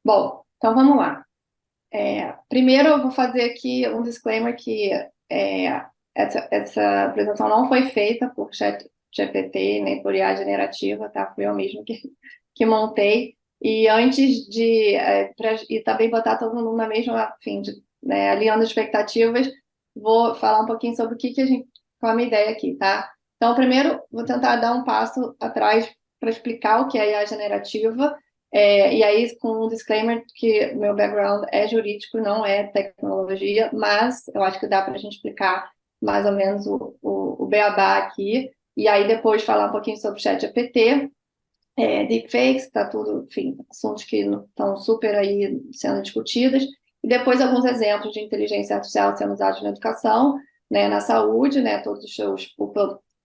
Bom, então vamos lá. Primeiro, eu vou fazer aqui um disclaimer que essa apresentação não foi feita por ChatGPT nem por IA generativa, tá? Fui eu mesmo que montei. E antes e também botar todo mundo na mesma, enfim, né, alinhando as expectativas, vou falar um pouquinho sobre o que a gente, qual é a minha ideia aqui, tá? Então, primeiro, vou tentar dar um passo atrás para explicar o que é IA generativa. E aí, com um disclaimer que meu background é jurídico, não é tecnologia, mas eu acho que dá para a gente explicar mais ou menos o beabá aqui. E aí, depois, falar um pouquinho sobre o ChatGPT, deepfakes, está tudo, enfim, assuntos que estão super aí sendo discutidos. E depois, alguns exemplos de inteligência artificial sendo usados na educação, né, na saúde, né, todos os seus o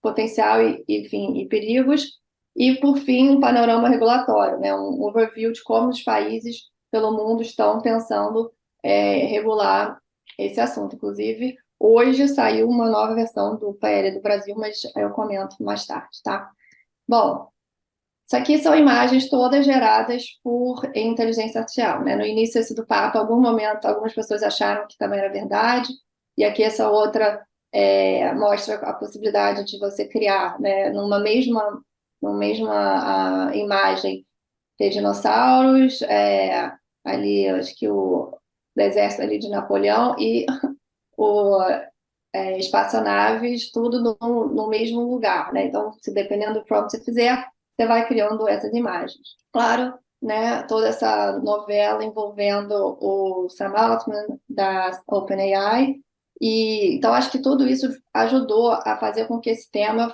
potencial enfim, e perigos. E, por fim, um panorama regulatório, né, um overview de como os países pelo mundo estão pensando regular esse assunto. Inclusive, hoje saiu uma nova versão do PL do Brasil, mas eu comento mais tarde, tá? Bom, isso aqui são imagens todas geradas por inteligência artificial, né? No início esse do papo, em algum momento, algumas pessoas acharam que também era verdade, e aqui essa outra mostra a possibilidade de você criar, né, numa mesma imagem, ter dinossauros, ali, acho que o exército ali de Napoleão e o espaçonaves, tudo no mesmo lugar, né? Então, se dependendo do prompt que você fizer, você vai criando essas imagens. Claro, né? Toda essa novela envolvendo o Sam Altman da OpenAI. E então acho que tudo isso ajudou a fazer com que esse tema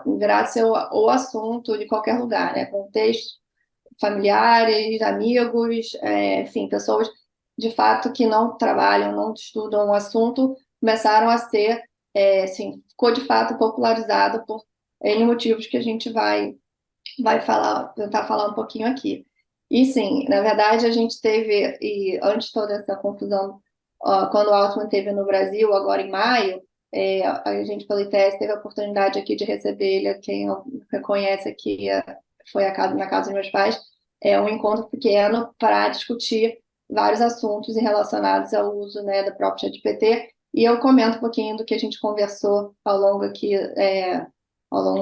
virasse o assunto de qualquer lugar, né? Contextos familiares, amigos, enfim, pessoas de fato que não trabalham, não estudam o assunto, começaram a ser, assim, ficou de fato popularizado por N motivos que a gente vai falar, tentar falar um pouquinho aqui. E sim, na verdade a gente teve, e antes de toda essa confusão, quando o Altman teve no Brasil, agora em maio, a gente pela ITS teve a oportunidade aqui de receber ele, quem reconhece aqui, foi na casa dos meus pais, um encontro pequeno para discutir vários assuntos relacionados ao uso, né, da própria ChatGPT, e eu comento um pouquinho do que a gente conversou ao longo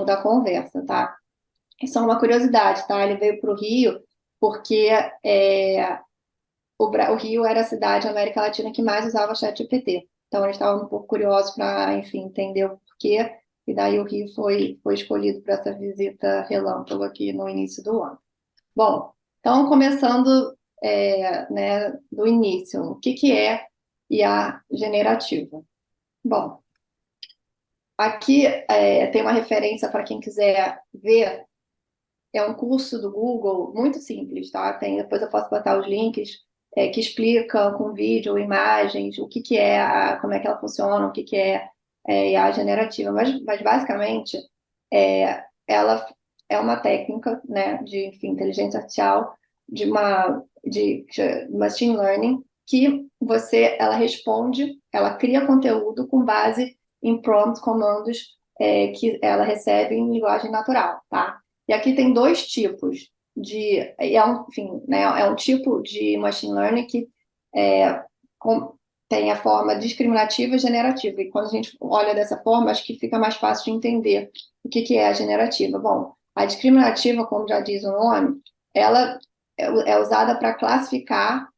da conversa, tá? Isso é uma curiosidade, tá? Ele veio para o Rio porque o Rio era a cidade na América Latina que mais usava ChatGPT. Então, eles estavam um pouco curiosos para, enfim, entender o porquê. E daí o Rio foi escolhido para essa visita relâmpago aqui no início do ano. Bom, então, começando né, do início, o que é IA generativa? Bom, aqui tem uma referência para quem quiser ver. É um curso do Google muito simples, tá? Depois eu posso botar os links que explicam com vídeo, imagens, o que é, como é que ela funciona, o que é, IA generativa. Mas basicamente, ela é uma técnica, né, de, enfim, inteligência artificial, de machine learning, que ela responde, ela cria conteúdo com base em prompts, comandos que ela recebe em linguagem natural, tá? E aqui tem dois tipos enfim, né, é um tipo de machine learning que é, tem a forma discriminativa e generativa. E quando a gente olha dessa forma, acho que fica mais fácil de entender o que é a generativa. Bom, a discriminativa, como já diz o nome, ela é usada para classificar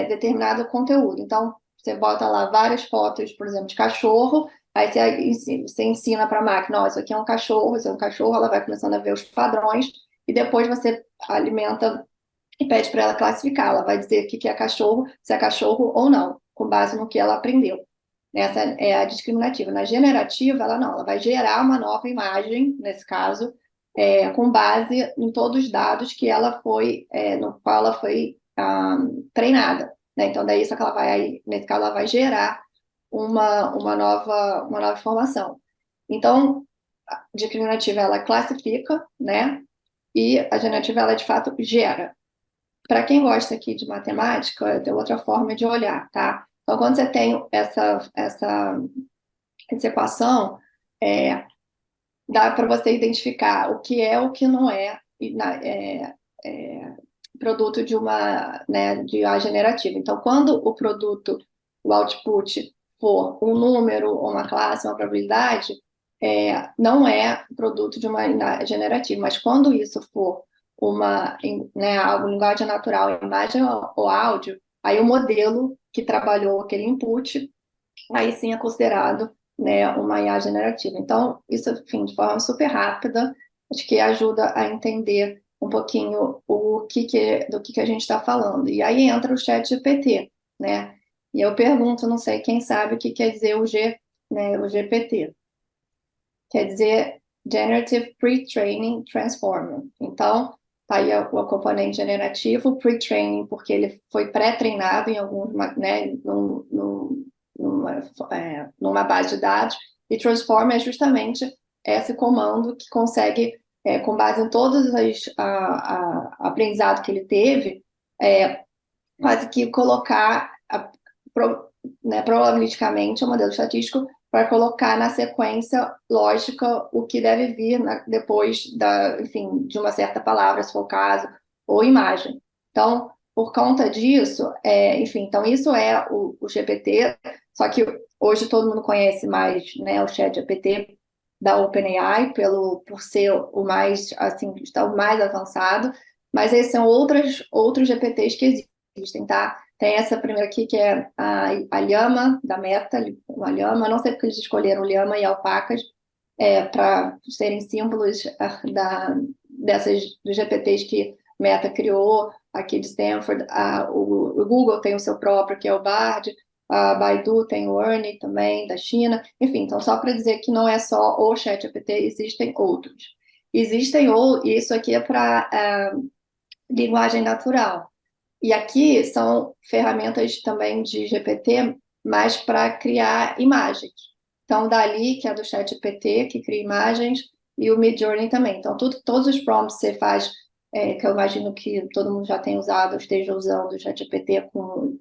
determinado conteúdo. Então, você bota lá várias fotos, por exemplo, de cachorro. Aí você ensina para a máquina, ó, isso aqui é um cachorro, isso é um cachorro, ela vai começando a ver os padrões, e depois você alimenta e pede para ela classificar. Ela vai dizer o que é cachorro, se é cachorro ou não, com base no que ela aprendeu. Essa é a discriminativa. Na generativa, ela vai gerar uma nova imagem, nesse caso, com base em todos os dados que no qual ela foi treinada. Né? Então, daí, só que nesse caso, ela vai gerar uma nova informação. Então, a discriminativa, ela classifica, né? E a generativa, ela de fato gera. Para quem gosta aqui de matemática, tem outra forma de olhar, tá? Então, quando você tem essa equação, é, dá para você identificar o que é o que não é, produto de uma, né, de IA generativa. Então, quando o produto, o output for um número, uma classe, uma probabilidade, não é produto de uma IA generativa. Mas quando isso for né, algo linguagem natural, imagem ou áudio, aí o modelo que trabalhou aquele input, aí sim é considerado, né, uma IA generativa. Então, isso, enfim, de forma super rápida, acho que ajuda a entender um pouquinho do que a gente está falando. E aí entra o chat GPT, né? E eu pergunto, não sei quem sabe o que quer dizer né, o GPT. Quer dizer Generative Pre-Training Transformer. Então, tá aí o componente generativo, pre-training, porque ele foi pré-treinado em algum, né, numa base de dados, e transform é justamente esse comando que consegue, com base em todos os aprendizado que ele teve, quase que colocar, né, probabilisticamente, o modelo estatístico para colocar na sequência lógica o que deve vir depois enfim, de uma certa palavra, se for o caso, ou imagem. Então, por conta disso, enfim, então isso é o GPT, só que hoje todo mundo conhece mais, né, o ChatGPT da OpenAI por ser o mais, assim, está o mais avançado, mas esses são outros GPTs que existem, tá? Tem essa primeira aqui, que é a Llama, da Meta, a Llama, não sei porque eles escolheram Llama e alpacas, para serem símbolos dos GPTs que Meta criou, aqui de Stanford. O Google tem o seu próprio, que é o Bard, a Baidu tem o Ernie também, da China. Enfim, então só para dizer que não é só o ChatGPT, existem outros. Isso aqui é para linguagem natural. E aqui são ferramentas também de GPT, mas para criar imagens. Então, Dali, que é do ChatGPT, que cria imagens, e o Midjourney também. Então, todos os prompts que você faz, que eu imagino que todo mundo já tem usado, esteja usando o ChatGPT com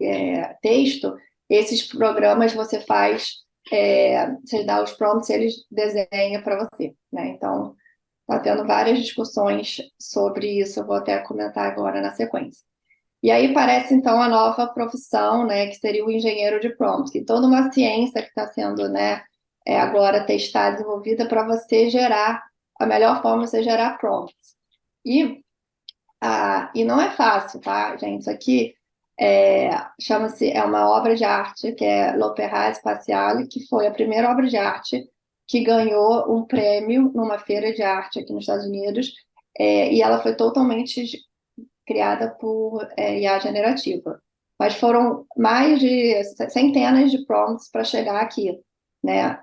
texto, esses programas você faz, você dá os prompts e eles desenham para você, né? Então, está tendo várias discussões sobre isso, eu vou até comentar agora na sequência. E aí parece, então, a nova profissão, né, que seria o engenheiro de prompts, e toda uma ciência que está sendo, né, agora testada, desenvolvida para você gerar, a melhor forma de você gerar prompts. E não é fácil, tá, gente? Isso aqui é uma obra de arte, que é L'Opéra Spatiale, que foi a primeira obra de arte que ganhou um prêmio numa feira de arte aqui nos Estados Unidos, e ela foi totalmente criada por IA generativa. Mas foram mais de centenas de prompts para chegar aqui, né,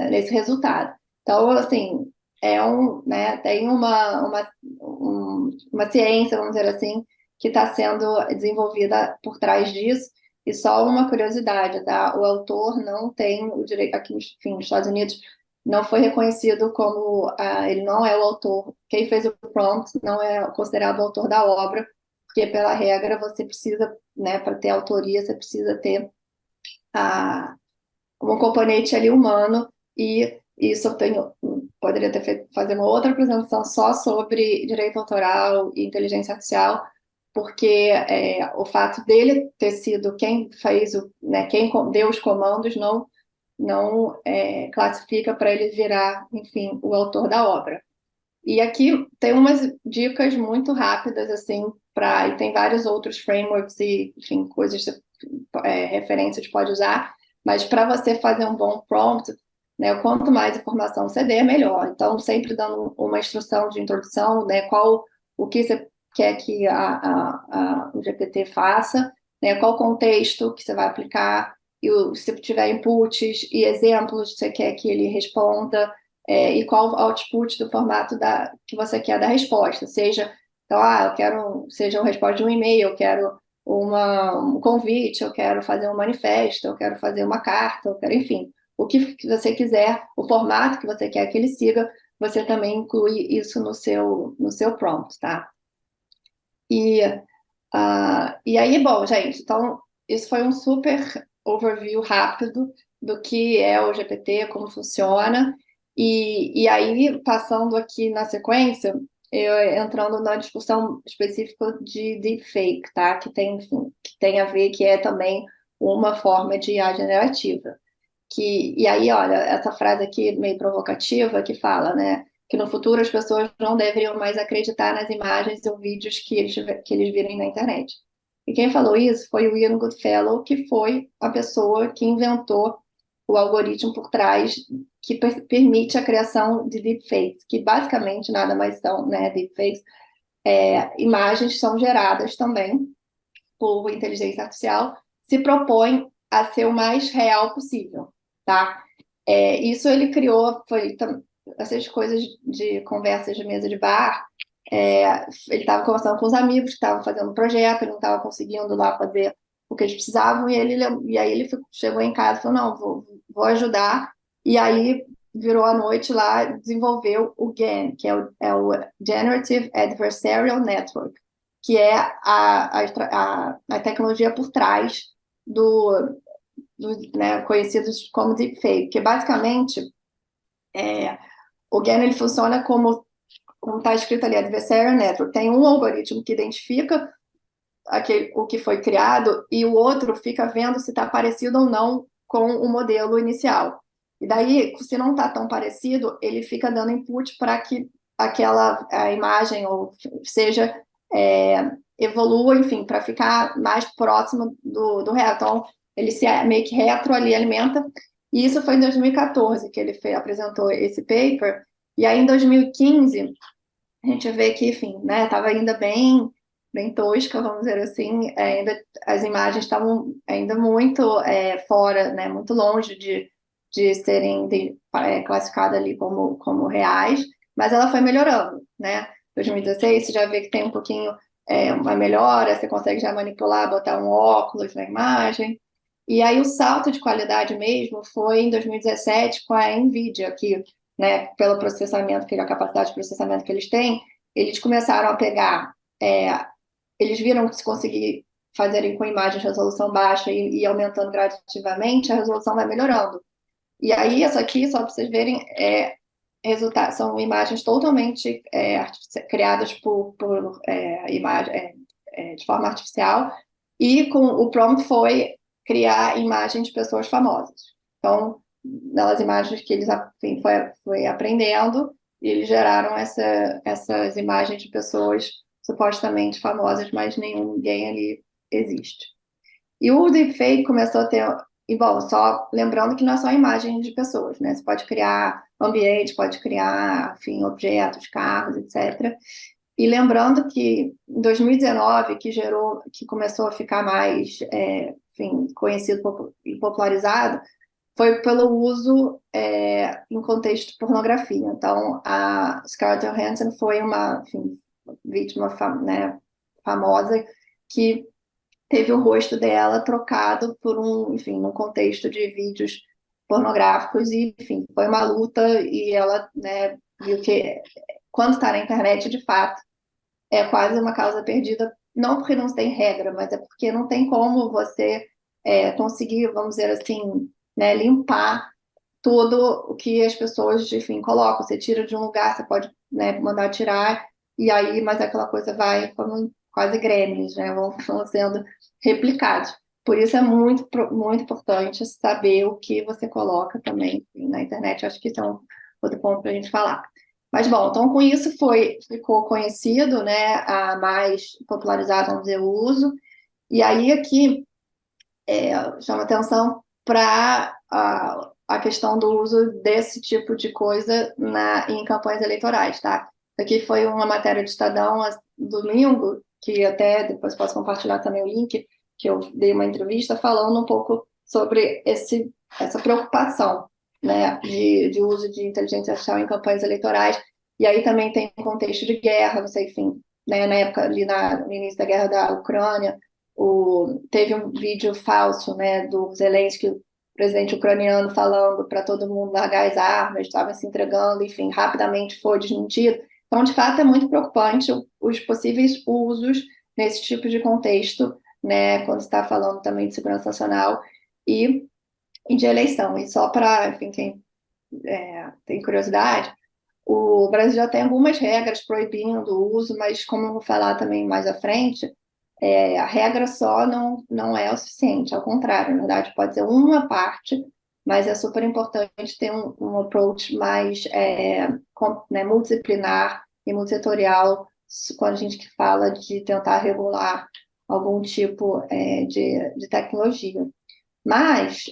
nesse resultado. Então, assim, né, tem uma ciência, vamos dizer assim, que está sendo desenvolvida por trás disso. E só uma curiosidade, tá? O autor não tem o direito, aqui, enfim, nos Estados Unidos, não foi reconhecido como, ele não é o autor, quem fez o prompt não é considerado o autor da obra, porque pela regra você precisa, né, para ter autoria, você precisa ter um componente ali humano, e isso eu poderia fazer uma outra apresentação só sobre direito autoral e inteligência artificial, porque o fato dele ter sido quem fez, né, quem deu os comandos, não classifica para ele virar, enfim, o autor da obra. E aqui tem umas dicas muito rápidas, assim, e tem vários outros frameworks e, enfim, coisas, referências que pode usar, mas para você fazer um bom prompt, né, quanto mais informação você der, melhor. Então, sempre dando uma instrução de introdução, né, o que você quer que o GPT faça, né, qual contexto que você vai aplicar, se tiver inputs e exemplos que você quer que ele responda, e qual o output do formato que você quer da resposta. Então, eu quero, seja uma resposta de um e-mail, eu quero um convite, eu quero fazer um manifesto, eu quero fazer uma carta, eu quero, enfim, o que você quiser, o formato que você quer que ele siga, você também inclui isso no seu prompt, tá? E aí, bom, gente, então, isso foi um super overview rápido do que é o GPT, como funciona. E aí, passando aqui na sequência, entrando na discussão específica de deepfake, tá? Que tem, enfim, que tem a ver, que é também uma forma de IA generativa. E aí, olha, essa frase aqui meio provocativa que fala, né? Que no futuro as pessoas não deveriam mais acreditar nas imagens ou vídeos que eles virem na internet. E quem falou isso foi o Ian Goodfellow, que foi a pessoa que inventou o algoritmo por trás que permite a criação de deepfakes, que basicamente nada mais são, né, deepfakes, imagens são geradas também por inteligência artificial, se propõe a ser o mais real possível, tá? Isso ele criou, foi essas coisas de conversas de mesa de bar, ele estava conversando com os amigos que estavam fazendo um projeto, ele não estava conseguindo lá fazer o que eles precisavam, e aí ele chegou em casa e falou, não, vou ajudar, e aí virou a noite lá, desenvolveu o GAN, que é o Generative Adversarial Network, que é a tecnologia por trás do né, conhecidos como deepfake, que basicamente o GAN ele funciona como está escrito ali, Adversarial Network, tem um algoritmo que identifica o que foi criado e o outro fica vendo se está parecido ou não com o modelo inicial. E daí, se não está tão parecido, ele fica dando input para que a imagem ou seja evolua, enfim, para ficar mais próximo do real. Então, ele se meio que retroalimenta. E isso foi em 2014 que ele apresentou esse paper. E aí, em 2015, a gente vê que, enfim, né, estava ainda bem tosca, vamos dizer assim, ainda as imagens estavam ainda muito fora, né, muito longe de serem classificadas ali como reais, mas ela foi melhorando, né? 2016 você já vê que tem um pouquinho uma melhora, você consegue já manipular, botar um óculos na imagem. E aí o salto de qualidade mesmo foi em 2017 com a NVIDIA, que, né, pelo processamento, a capacidade de processamento que eles têm, eles começaram a pegar, eles viram que se conseguir fazerem com imagens de resolução baixa e aumentando gradativamente, a resolução vai melhorando. E aí, isso aqui, só para vocês verem, são imagens totalmente criadas de forma artificial, e o prompt foi criar imagens de pessoas famosas. Então, nas imagens que eles enfim, foi aprendendo, e eles geraram essas imagens de pessoas supostamente famosas, mas ninguém ali existe. E o deepfake começou a ter. E, bom, só lembrando que não é só imagem de pessoas, né? Você pode criar ambiente, pode criar, enfim, objetos, carros, etc. E lembrando que em 2019, que começou a ficar mais, enfim, conhecido e popularizado, foi pelo uso em contexto de pornografia. Então, a Scarlett Johansson foi uma, enfim, vítima né, famosa que teve o rosto dela trocado por enfim, num contexto de vídeos pornográficos e, enfim, foi uma luta e ela, né, viu que quando está na internet, de fato, é quase uma causa perdida, não porque não tem regra, mas é porque não tem como você conseguir, vamos dizer assim, né, limpar tudo o que as pessoas, enfim, colocam. Você tira de um lugar, você pode, né, mandar tirar, e aí, mas aquela coisa vai como quase gremlins, né, vão sendo replicados. Por isso é muito importante saber o que você coloca também, enfim, na internet. Acho que isso é um outro ponto para a gente falar. Mas, bom, então com isso ficou conhecido, né, a mais popularizado, vamos dizer, o uso. E aí aqui chama atenção para a questão do uso desse tipo de coisa em campanhas eleitorais, tá? Aqui foi uma matéria do Estadão domingo, que até depois posso compartilhar também o link, que eu dei uma entrevista falando um pouco sobre essa preocupação, né, de uso de inteligência artificial em campanhas eleitorais. E aí também tem um contexto de guerra, não sei, enfim, né, na época ali no início da guerra da Ucrânia, teve um vídeo falso, né, do Zelensky, o presidente ucraniano, falando para todo mundo largar as armas, estava se entregando, enfim, rapidamente foi desmentido. Então, de fato, é muito preocupante os possíveis usos nesse tipo de contexto, né, quando está falando também de segurança nacional e de eleição. E só para, enfim, quem tem curiosidade, o Brasil já tem algumas regras proibindo o uso, mas como eu vou falar também mais à frente, a regra só não é o suficiente, ao contrário, na verdade pode ser uma parte, mas é super importante ter um approach mais né, multidisciplinar e multissetorial quando a gente fala de tentar regular algum tipo de tecnologia. Mas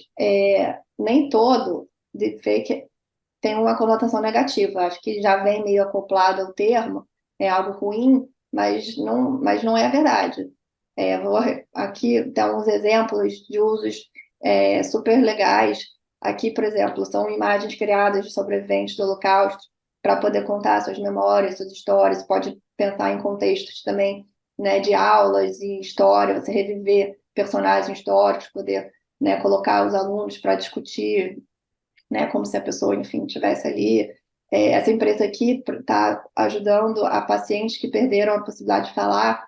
nem todo deepfake tem uma conotação negativa. Acho que já vem meio acoplado ao termo, é algo ruim, mas não é a verdade. Vou aqui dar uns exemplos de usos super legais. Aqui, por exemplo, são imagens criadas de sobreviventes do Holocausto para poder contar suas memórias, suas histórias. Pode pensar em contextos também, né, de aulas e história, você reviver personagens históricos, poder, né, colocar os alunos para discutir, né, como se a pessoa, enfim, estivesse ali. Essa empresa aqui está ajudando a pacientes que perderam a possibilidade de falar,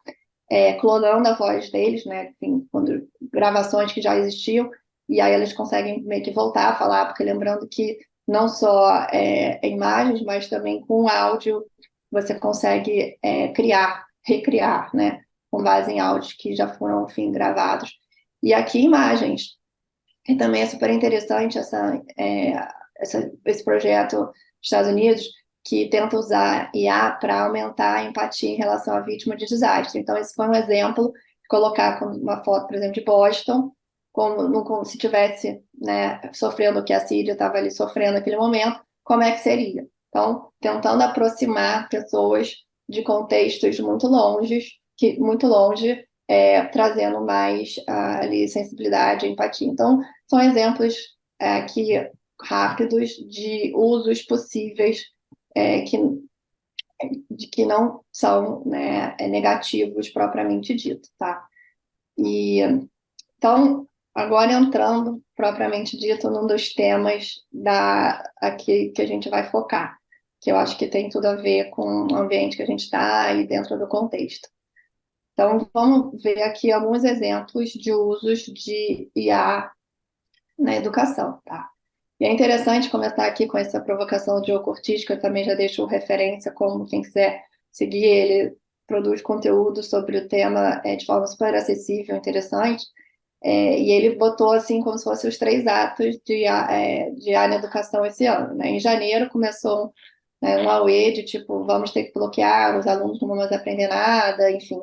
clonando a voz deles, né, enfim, quando gravações que já existiam, e aí eles conseguem meio que voltar a falar, porque lembrando que não só imagens, mas também com áudio você consegue recriar, né, com base em áudios que já foram, enfim, gravados. E aqui imagens. E também é super interessante esse projeto dos Estados Unidos, que tenta usar IA para aumentar a empatia em relação à vítima de desastre. Então, esse foi um exemplo de colocar uma foto, por exemplo, de Boston, como se tivesse, né, sofrendo o que a Síria estava ali sofrendo naquele momento, como é que seria? Então, tentando aproximar pessoas de contextos muito longe, trazendo mais ali sensibilidade, empatia. Então, são exemplos aqui rápidos de usos possíveis é, que, de que não são, né, negativos propriamente dito, tá? E então, agora entrando propriamente dito num dos temas aqui que a gente vai focar, que eu acho que tem tudo a ver com o ambiente que a gente está e dentro do contexto. Então, vamos ver aqui alguns exemplos de usos de IA na educação, tá? E é interessante começar aqui com essa provocação de Diogo Ortiz, que eu também já deixo referência, como quem quiser seguir, ele produz conteúdo sobre o tema de forma super acessível, interessante, e ele botou assim como se fossem os 3 atos de IA na educação esse ano, né? Em janeiro começou um auê de tipo, vamos ter que bloquear, os alunos não vão mais aprender nada, enfim,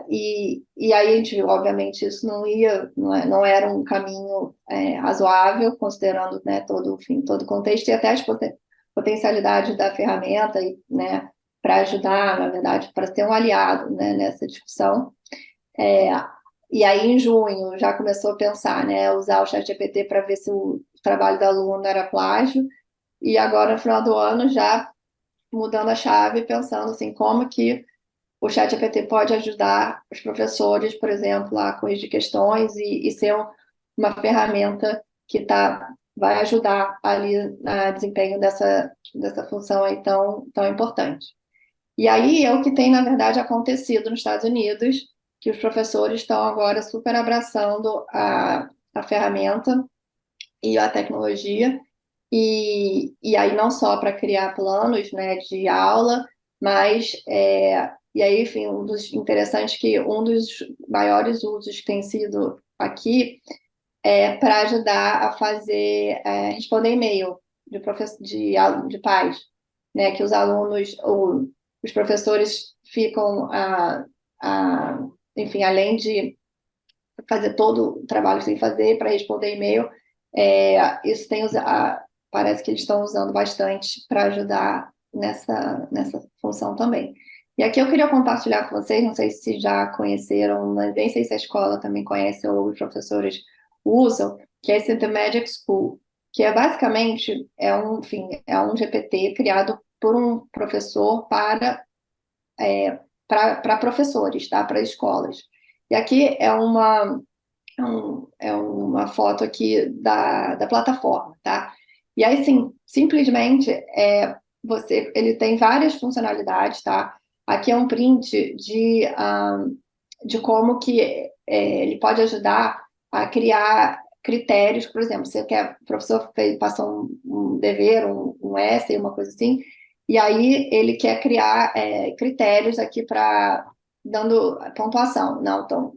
e aí a gente viu, obviamente, isso não era um caminho razoável, considerando, né, enfim, todo o contexto e até as potencialidades da ferramenta, né, para ajudar, na verdade, para ser um aliado, né, nessa discussão. E aí, em junho, já começou a pensar, né, usar o ChatGPT para ver se o trabalho da aluna era plágio, e agora, no final do ano, já mudando a chave, pensando assim, como que o ChatGPT pode ajudar os professores, por exemplo, a corrigir questões e ser uma ferramenta que vai ajudar ali no desempenho dessa função aí tão importante. E aí é o que tem, na verdade, acontecido nos Estados Unidos, que os professores estão agora super abraçando a ferramenta e a tecnologia, e aí não só para criar planos, né, de aula, mas e aí, enfim, um dos interessantes que um dos maiores usos que tem sido aqui é para ajudar a fazer responder e-mail de pais, né, que os alunos ou os professores ficam enfim, além de fazer todo o trabalho que tem que fazer para responder e-mail, isso parece que eles estão usando bastante para ajudar nessa função também. E aqui eu queria compartilhar com vocês, não sei se já conheceram, nem sei se a escola também conhece ou os professores usam, que é esse The Magic School, que é basicamente, enfim, é um GPT criado por um professor para professores, tá? Para escolas. E aqui é uma foto aqui da plataforma, tá? E aí, sim, simplesmente, ele tem várias funcionalidades, tá? Aqui é um print de como que ele pode ajudar a criar critérios, por exemplo, você quer, o professor passou um dever, um essay, uma coisa assim, e aí ele quer criar critérios aqui para dando pontuação. Não, então,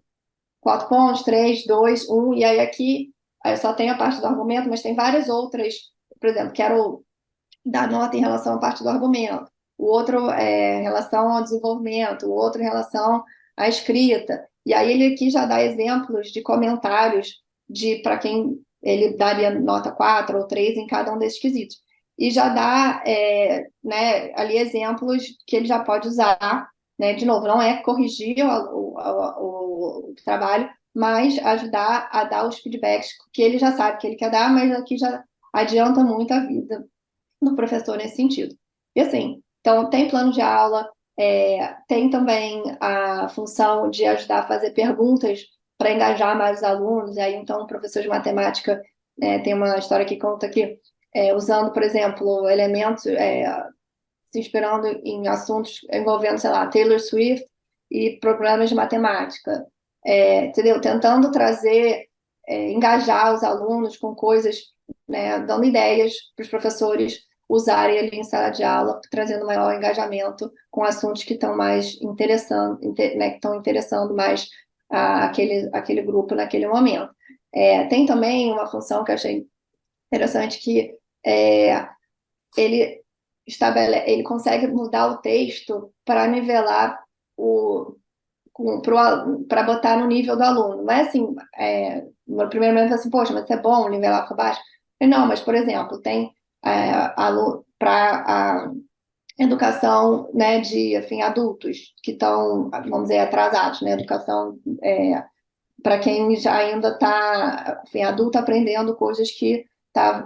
4 pontos, 3, 2, 1, e aí aqui só tem a parte do argumento, mas tem várias outras, por exemplo, quero dar nota em relação à parte do argumento, o outro em relação ao desenvolvimento, o outro em relação à escrita. E aí ele aqui já dá exemplos de comentários de para quem ele daria nota 4 ou 3 em cada um desses quesitos. E já dá né, ali exemplos que ele já pode usar, né? De novo, não é corrigir o trabalho, mas ajudar a dar os feedbacks que ele já sabe que ele quer dar, mas aqui já adianta muito a vida do professor nesse sentido. E assim, então tem plano de aula, tem também a função de ajudar a fazer perguntas para engajar mais os alunos, e aí então o professor de matemática tem uma história que conta aqui, usando, por exemplo, elementos, se inspirando em assuntos envolvendo, sei lá, Taylor Swift e programas de matemática, entendeu? Tentando trazer, engajar os alunos com coisas, né, dando ideias para os professores usarem ali em sala de aula, trazendo maior engajamento com assuntos que estão mais interessando, né, que estão interessando mais aquele grupo naquele momento. Tem também uma função que eu achei interessante que ele ele consegue mudar o texto para nivelar o para botar no nível do aluno. Não é assim, no primeiro momento assim, poxa, mas isso é bom nivelar para baixo? Não, mas, por exemplo, tem para a educação, né, de enfim, adultos que estão, vamos dizer, atrasados, né, educação para quem já ainda está, enfim, adulto aprendendo coisas que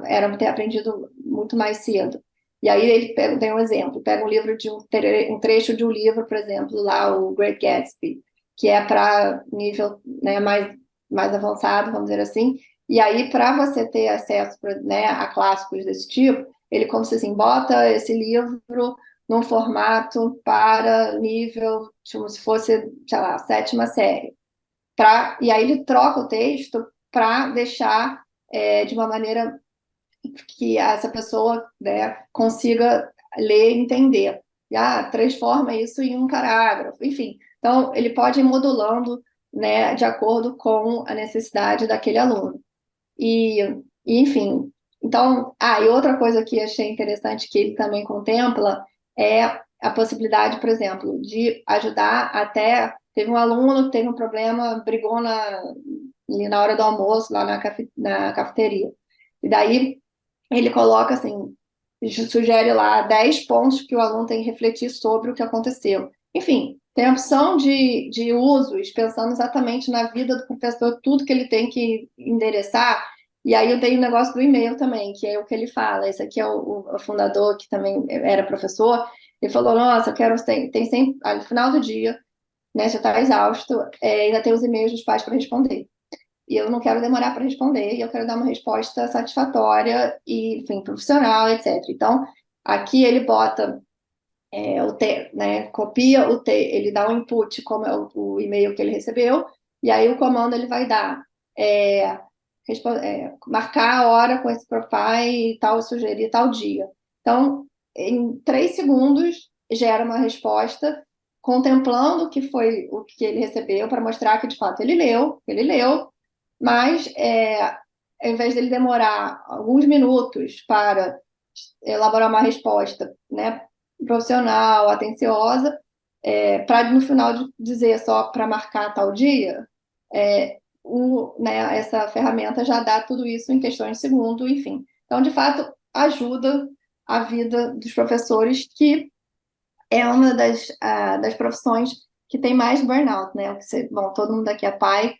era ter aprendido muito mais cedo. E aí ele tem um exemplo, pega um livro de um trecho de um livro, por exemplo, lá o Great Gatsby, que é para nível, né, mais avançado, vamos dizer assim. E aí, para você ter acesso, né, a clássicos desse tipo, ele, como se assim, bota esse livro num formato para nível, como se fosse, sei lá, sétima série. E aí ele troca o texto para deixar de uma maneira que essa pessoa, né, consiga ler e entender. E, transforma isso em um parágrafo, enfim. Então, ele pode ir modulando, né, de acordo com a necessidade daquele aluno. Enfim, então, e outra coisa que achei interessante que ele também contempla é a possibilidade, por exemplo, de ajudar até. Teve um aluno que teve um problema, brigou ali na hora do almoço, lá na cafeteria. E daí ele coloca assim, sugere lá 10 pontos que o aluno tem que refletir sobre o que aconteceu. Enfim, tem a opção de usos, pensando exatamente na vida do professor, tudo que ele tem que endereçar. E aí eu tenho o negócio do e-mail também, que é o que ele fala. Esse aqui é o fundador, que também era professor. Ele falou, nossa, eu quero, tem sempre, no final do dia, né, já está exausto, ainda tem os e-mails dos pais para responder. E eu não quero demorar para responder, e eu quero dar uma resposta satisfatória e, enfim, profissional, etc. Então, aqui ele bota né, copia ele dá um input, como é o e-mail que ele recebeu, e aí o comando ele vai dar marcar a hora com esse papai e tal, sugerir tal dia. Então, em 3 segundos, gera uma resposta contemplando o que foi o que ele recebeu para mostrar que de fato ele leu, mas ao invés dele demorar alguns minutos para elaborar uma resposta, né, profissional, atenciosa, para no final dizer só para marcar tal dia, né, essa ferramenta já dá tudo isso em questões de segundo, enfim. Então, de fato, ajuda a vida dos professores, que é uma das profissões que tem mais burnout, né? Bom, todo mundo aqui é pai,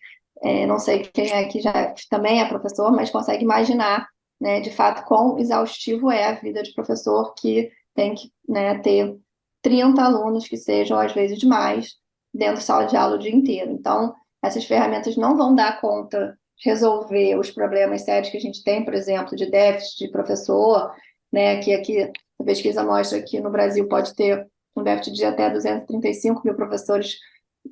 não sei quem aqui já também é professor, mas consegue imaginar, né, de fato, quão exaustivo é a vida de professor que tem que, né, ter 30 alunos que sejam, às vezes, demais, dentro da sala de aula o dia inteiro. Então, essas ferramentas não vão dar conta de resolver os problemas sérios que a gente tem, por exemplo, de déficit de professor, né, que aqui a pesquisa mostra que no Brasil pode ter um déficit de até 235 mil professores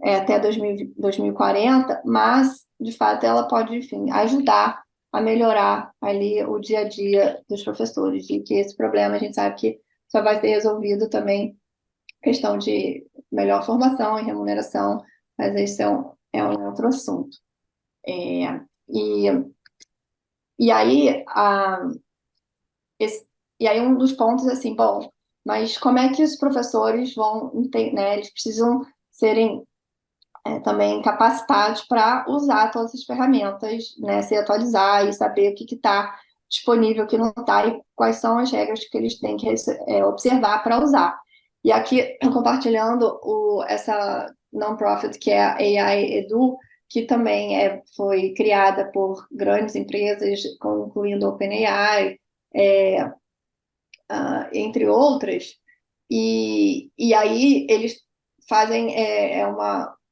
até 2040, mas, de fato, ela pode, enfim, ajudar a melhorar ali o dia a dia dos professores, e que esse problema a gente sabe que só vai ser resolvido também questão de melhor formação e remuneração, mas esse é um outro assunto. É, e, e aí, esse, e aí um dos pontos assim, bom, mas como é que os professores vão entender, né? Eles precisam serem também capacitados para usar todas as ferramentas, né? Se atualizar e saber o que está disponível, o que não está, e quais são as regras que eles têm que observar para usar. E aqui, compartilhando essa non-profit que é a AI Edu, que também foi criada por grandes empresas, incluindo OpenAI, entre outras, e aí eles fazem,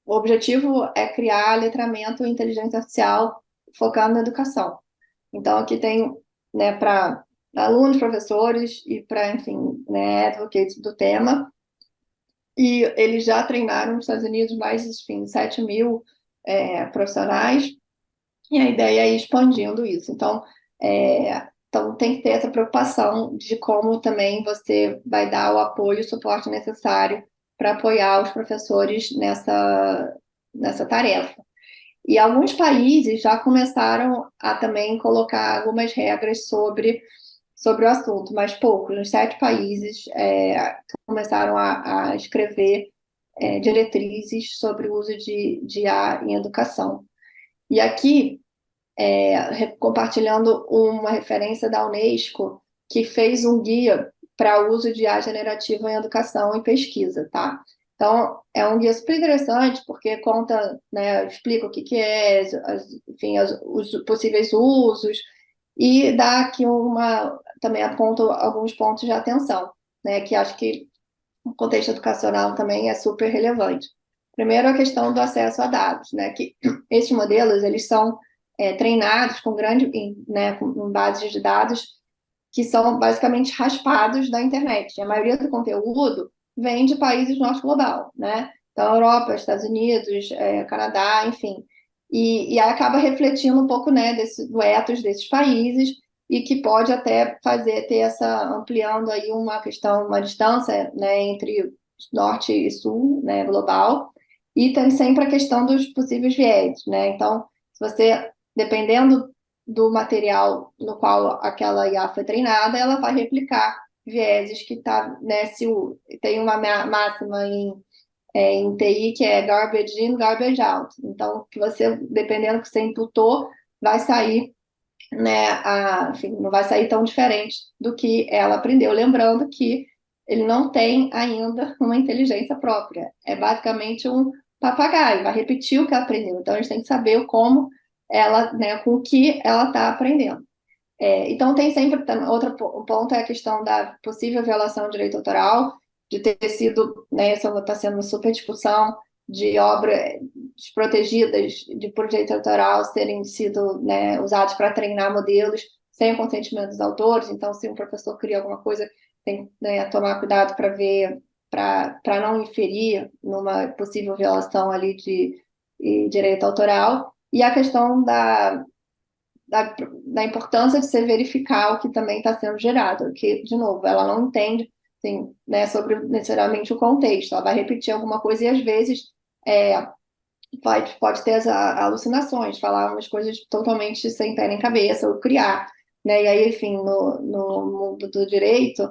o objetivo é criar letramento e inteligência artificial focado na educação. Então, aqui tem, né, para alunos, professores e para, enfim, né, advocates do tema. E eles já treinaram nos Estados Unidos mais, enfim, 7 mil profissionais, e a ideia é ir expandindo isso. Então tem que ter essa preocupação de como também você vai dar o apoio e o suporte necessário para apoiar os professores nessa tarefa. E alguns países já começaram a também colocar algumas regras sobre o assunto, mas poucos. Os 7 países começaram a escrever diretrizes sobre o uso de IA em educação. E aqui, compartilhando uma referência da Unesco, que fez um guia para uso de IA generativa em educação e pesquisa, tá? Então, é um guia super interessante, porque conta, né, explica o que é, enfim, os possíveis usos, e dá aqui também aponta alguns pontos de atenção, né, que acho que no contexto educacional também é super relevante. Primeiro, a questão do acesso a dados, né, que esses modelos, eles são treinados com bases de dados que são basicamente raspados da internet. A maioria do conteúdo vem de países norte global, né? Então, Europa, Estados Unidos, Canadá, enfim. E aí acaba refletindo um pouco, né, do ethos desses países, e que pode até ter ampliando aí uma distância, né, entre norte e sul, né, global, e tem sempre a questão dos possíveis viés, né? Então, se você, dependendo do material no qual aquela IA foi treinada, ela vai replicar vieses que tá, né, tem uma máxima em TI que é garbage in, garbage out. Então, que você, dependendo do que você imputou, vai sair, né, enfim, não vai sair tão diferente do que ela aprendeu. Lembrando que ele não tem ainda uma inteligência própria. É basicamente um papagaio, vai repetir o que ela aprendeu. Então, a gente tem que saber como ela, né, com o que ela está aprendendo. Então, tem sempre outro ponto, é a questão da possível violação do direito autoral, de ter sido, né, essa está sendo uma super discussão, de obras desprotegidas por direito autoral serem sido, né, usados para treinar modelos sem o consentimento dos autores. Então, se um professor cria alguma coisa, tem que, né, tomar cuidado para ver, para não inferir numa possível violação ali de direito autoral. E a questão da importância de se verificar o que também está sendo gerado, que, de novo, ela não entende, assim, né, sobre necessariamente o contexto, ela vai repetir alguma coisa e às vezes pode ter as alucinações, falar umas coisas totalmente sem pé nem cabeça, ou criar, né? E aí, enfim, no mundo do direito,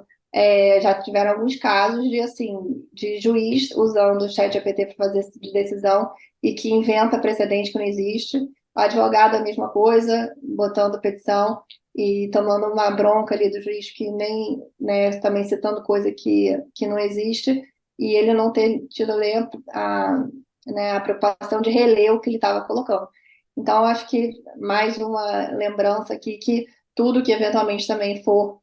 já tiveram alguns casos de juiz usando o ChatGPT para fazer esse tipo de decisão e que inventa precedente que não existe. O advogado, a mesma coisa, botando petição e tomando uma bronca ali do juiz que nem, né, também citando coisa que não existe, e ele não ter tido né, a preocupação de reler o que ele estava colocando. Então, acho que mais uma lembrança aqui que tudo que eventualmente também for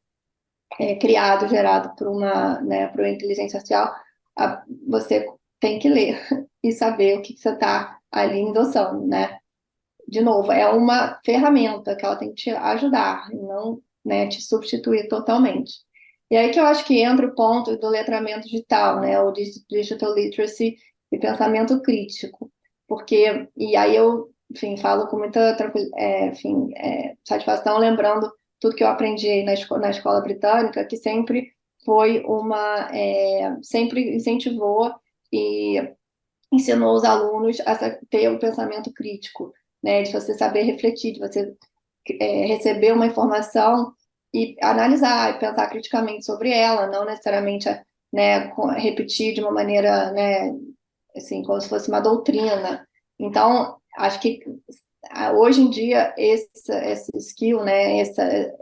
criado, gerado por uma inteligência artificial, você tem que ler e saber o que você está ali endossando, né? De novo, é uma ferramenta que ela tem que te ajudar, e não, né, te substituir totalmente. E aí que eu acho que entra o ponto do letramento digital, né, o digital literacy e pensamento crítico, porque, e aí eu enfim, falo com muita satisfação, lembrando tudo que eu aprendi aí na escola britânica, que sempre incentivou e ensinou os alunos a ter o pensamento crítico, né? De você saber refletir, de você receber uma informação e analisar e pensar criticamente sobre ela, não necessariamente, né, repetir de uma maneira, né, assim, como se fosse uma doutrina. Então, acho que hoje em dia esse skill, né,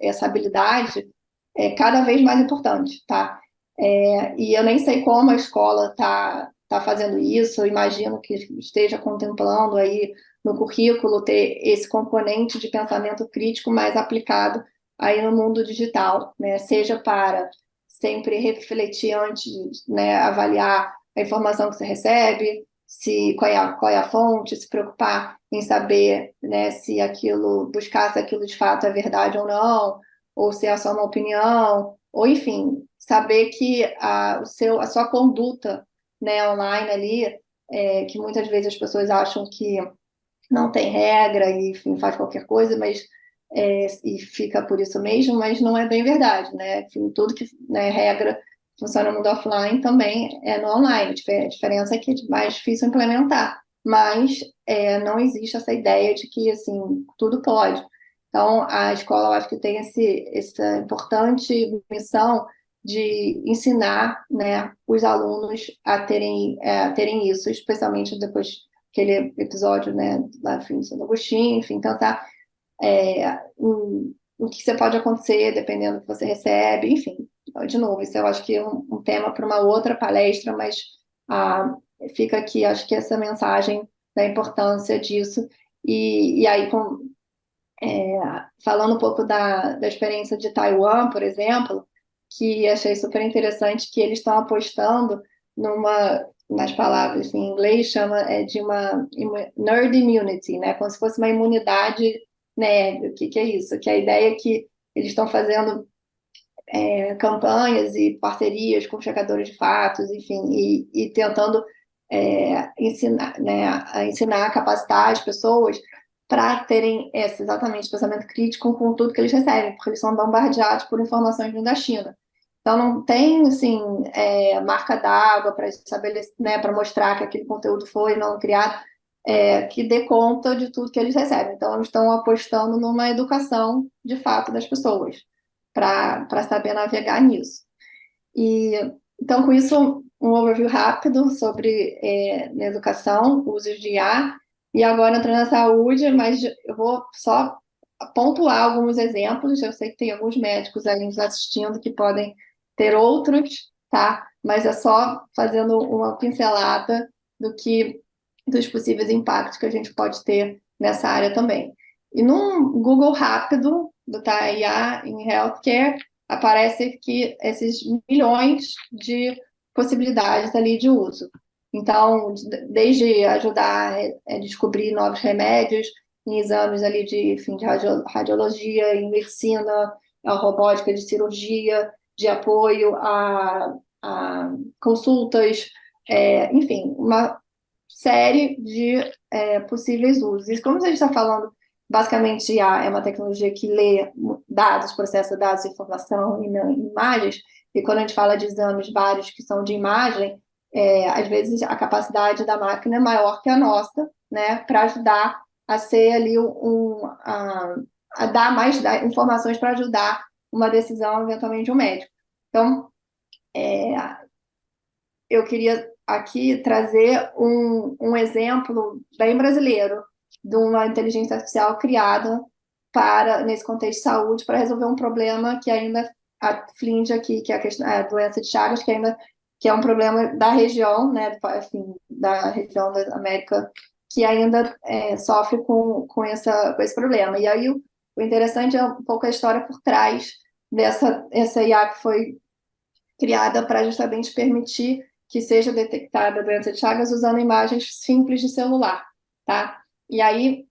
essa habilidade é cada vez mais importante, tá? E eu nem sei como a escola tá fazendo isso, eu imagino que esteja contemplando aí no currículo ter esse componente de pensamento crítico mais aplicado aí no mundo digital, né? Seja para sempre refletir antes, né, avaliar a informação que você recebe, qual é a fonte, se preocupar em saber, né, se aquilo, buscar se aquilo de fato é verdade ou se é só uma opinião, ou enfim, saber que a sua conduta, né, online ali, que muitas vezes as pessoas acham que não tem regra e, enfim, faz qualquer coisa, mas e fica por isso mesmo, mas não é bem verdade, né? Enfim, tudo que, né, regra funciona no mundo offline também é no online. A diferença é que é mais difícil implementar, mas não existe essa ideia de que assim tudo pode. Então, a escola, eu acho que tem essa importante missão de ensinar, né, os alunos a terem isso, especialmente depois aquele episódio, né, lá do filme de Santo Agostinho, enfim, tentar o que você pode acontecer dependendo do que você recebe, enfim. Então, de novo, isso eu acho que é um tema para uma outra palestra, mas ah, fica aqui, acho que essa mensagem da importância disso. E aí, falando um pouco da experiência de Taiwan, por exemplo, que achei super interessante, que eles estão apostando nas palavras em inglês, chama de uma nerd immunity, né? Como se fosse uma imunidade nerd. O que é isso? Que a ideia é que eles estão fazendo campanhas e parcerias com checadores de fatos, enfim, e tentando ensinar, né, a capacitar as pessoas para terem exatamente pensamento crítico com tudo que eles recebem, porque eles são bombardeados por informações vindo da China. Então não tem assim marca d'água para estabelecer, né, para mostrar que aquele conteúdo foi não criado, que dê conta de tudo que eles recebem. Então eles estão apostando numa educação de fato das pessoas para saber navegar nisso. E então com isso um overview rápido sobre na educação, usos de IA, e agora entrando na saúde, mas eu vou só pontuar alguns exemplos. Eu sei que tem alguns médicos aí nos assistindo que podem ter outros, tá? Mas é só fazendo uma pincelada dos possíveis impactos que a gente pode ter nessa área também. E num Google rápido, botar IA em healthcare, aparece que esses milhões de possibilidades ali de uso. Então, desde ajudar a descobrir novos remédios, em exames ali enfim, de radiologia, em medicina, a robótica de cirurgia, de apoio a consultas, enfim, uma série de possíveis usos. E como a gente está falando, basicamente IA é uma tecnologia que lê dados, processa dados, informação e imagens, e quando a gente fala de exames vários que são de imagem, às vezes a capacidade da máquina é maior que a nossa, né, para ajudar a ser ali a dar mais informações para ajudar uma decisão eventualmente de um médico. Então, eu queria aqui trazer um exemplo bem brasileiro de uma inteligência artificial criada nesse contexto de saúde, para resolver um problema que ainda aflige aqui, que é a doença de Chagas, que é um problema da região, né, assim, da região da América, que ainda sofre com esse problema. E aí o interessante é um pouco a história por trás essa IA que foi criada para justamente permitir que seja detectada a doença de Chagas usando imagens simples de celular, tá? E aí,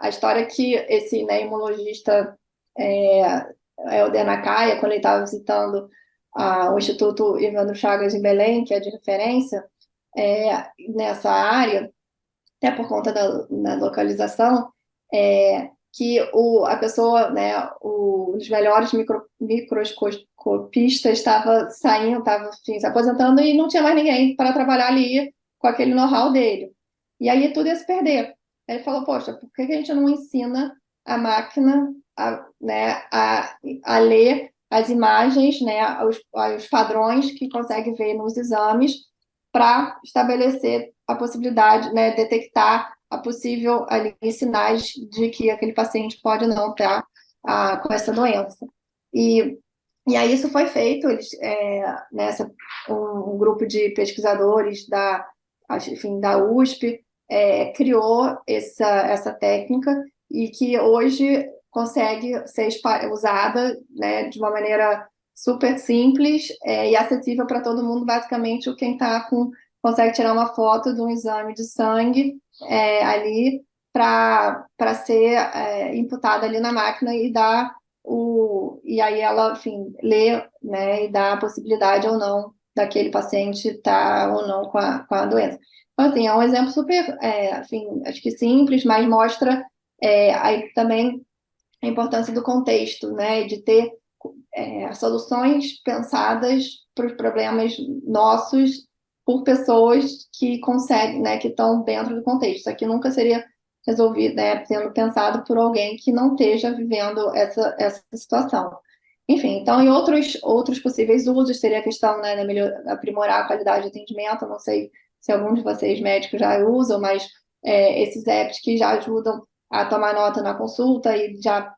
a história é que esse, né, imunologista Helder Nakaya, quando ele estava visitando o Instituto Evandro Chagas em Belém, que é de referência nessa área, até por conta da localização, que a pessoa, né, os melhores microscopistas estava saindo, estava se aposentando e não tinha mais ninguém para trabalhar ali com aquele know-how dele. E aí tudo ia se perder. Aí ele falou, poxa, por que a gente não ensina a máquina né, a ler as imagens, né, os padrões que consegue ver nos exames para estabelecer a possibilidade, né, detectar a possível ali, sinais de que aquele paciente pode não estar com essa doença. E aí isso foi feito, um grupo de pesquisadores da USP criou essa técnica e que hoje consegue ser usada, né, de uma maneira super simples e acessível para todo mundo. Basicamente, quem está consegue tirar uma foto de um exame de sangue ali para ser imputada ali na máquina e dar e aí ela, enfim, lê, né, e dá a possibilidade ou não daquele paciente estar ou não com a doença. Então, assim, é um exemplo super, assim, acho que simples, mas mostra aí também a importância do contexto, né, de ter soluções pensadas para os problemas nossos por pessoas que conseguem, né, que estão dentro do contexto. Isso aqui nunca seria resolvido, né, sendo pensado por alguém que não esteja vivendo essa situação. Enfim, então, em outros possíveis usos, seria a questão, né, de aprimorar a qualidade de atendimento. Eu não sei se alguns de vocês médicos já usam, mas esses apps que já ajudam a tomar nota na consulta e já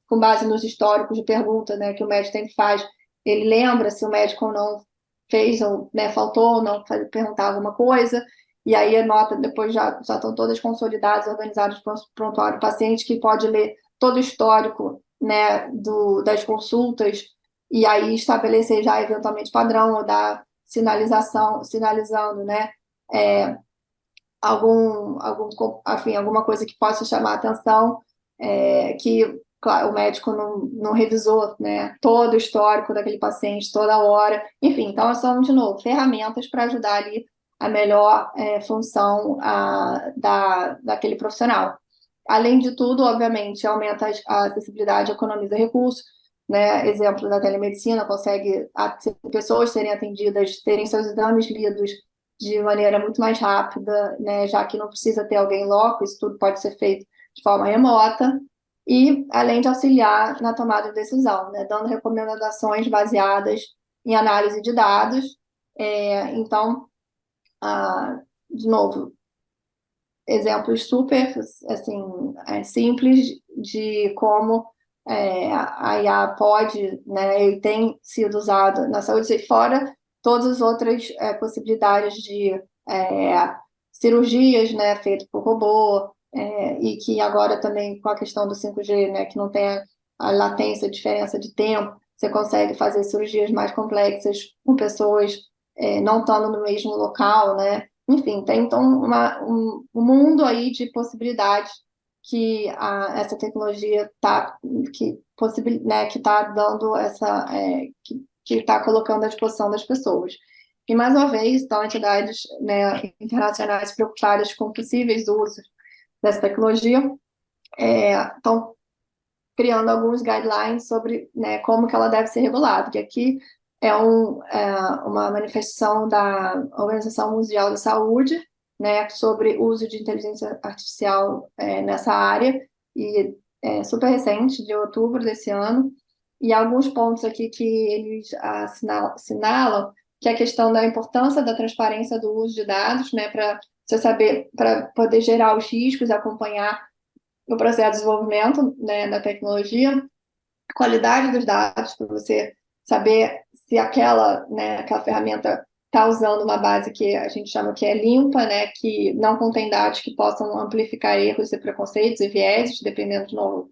com base nos históricos de pergunta, né, que o médico sempre faz, ele lembra se o médico ou não fez, ou né, faltou ou não perguntar alguma coisa, e aí a nota depois já estão todas consolidadas, organizadas para o prontuário do paciente, que pode ler todo o histórico, né, das consultas, e aí estabelecer já eventualmente padrão, ou dar sinalizando, né, alguma coisa que possa chamar a atenção, que claro, o médico não revisou, né, todo o histórico daquele paciente toda hora. Enfim, então são, de novo, ferramentas para ajudar ali a melhor função daquele profissional. Além de tudo, obviamente, aumenta a acessibilidade, economiza recursos, né? Exemplo da telemedicina, consegue pessoas serem atendidas, terem seus exames lidos de maneira muito mais rápida, né? Já que não precisa ter alguém em loco, isso tudo pode ser feito de forma remota, e além de auxiliar na tomada de decisão, né? Dando recomendações baseadas em análise de dados. Então, de novo, exemplos super assim, simples de como a IA pode, né, e tem sido usada na saúde, e fora todas as outras possibilidades de cirurgias, né, feitas por robô, e que agora também com a questão do 5G, né, que não tem a latência, a diferença de tempo, você consegue fazer cirurgias mais complexas com pessoas não estando no mesmo local, né? Enfim, tem então um mundo aí de possibilidades que essa tecnologia está né, que tá dando que está colocando à disposição das pessoas. E mais uma vez, estão entidades, né, internacionais preocupadas com possíveis usos dessa tecnologia, estão criando alguns guidelines sobre, né, como que ela deve ser regulada, que aqui uma manifestação da Organização Mundial da Saúde, né, sobre o uso de inteligência artificial nessa área, e super recente, de outubro desse ano, e alguns pontos aqui que eles assinalam, que é a questão da importância da transparência do uso de dados, né, para você saber, para poder gerar os riscos, acompanhar o processo de desenvolvimento, né, da tecnologia, a qualidade dos dados, para você saber se aquela ferramenta está usando uma base que a gente chama que é limpa, né, que não contém dados que possam amplificar erros e preconceitos e vieses, dependendo de novo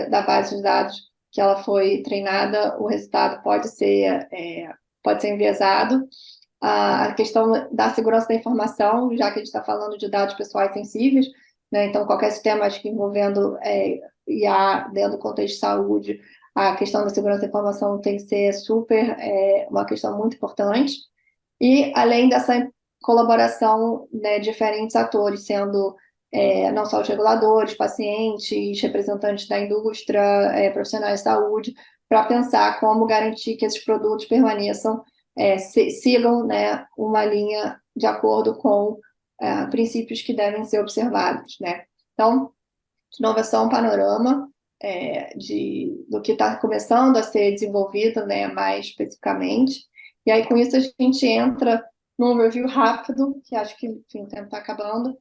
da base de dados que ela foi treinada, o resultado pode ser enviesado. A questão da segurança da informação, já que a gente está falando de dados pessoais sensíveis, né, então qualquer sistema acho que envolvendo IA dentro do contexto de saúde, a questão da segurança da informação tem que ser super uma questão muito importante. E além colaboração, né, de diferentes atores, sendo não só os reguladores, pacientes, representantes da indústria, profissionais de saúde, para pensar como garantir que esses produtos permaneçam, sigam, né, uma linha de acordo com princípios que devem ser observados, né? Então, de novo, é só um panorama do que está começando a ser desenvolvido, né, mais especificamente. E aí, com isso, a gente entra num review rápido, que acho que, enfim, o tempo está acabando,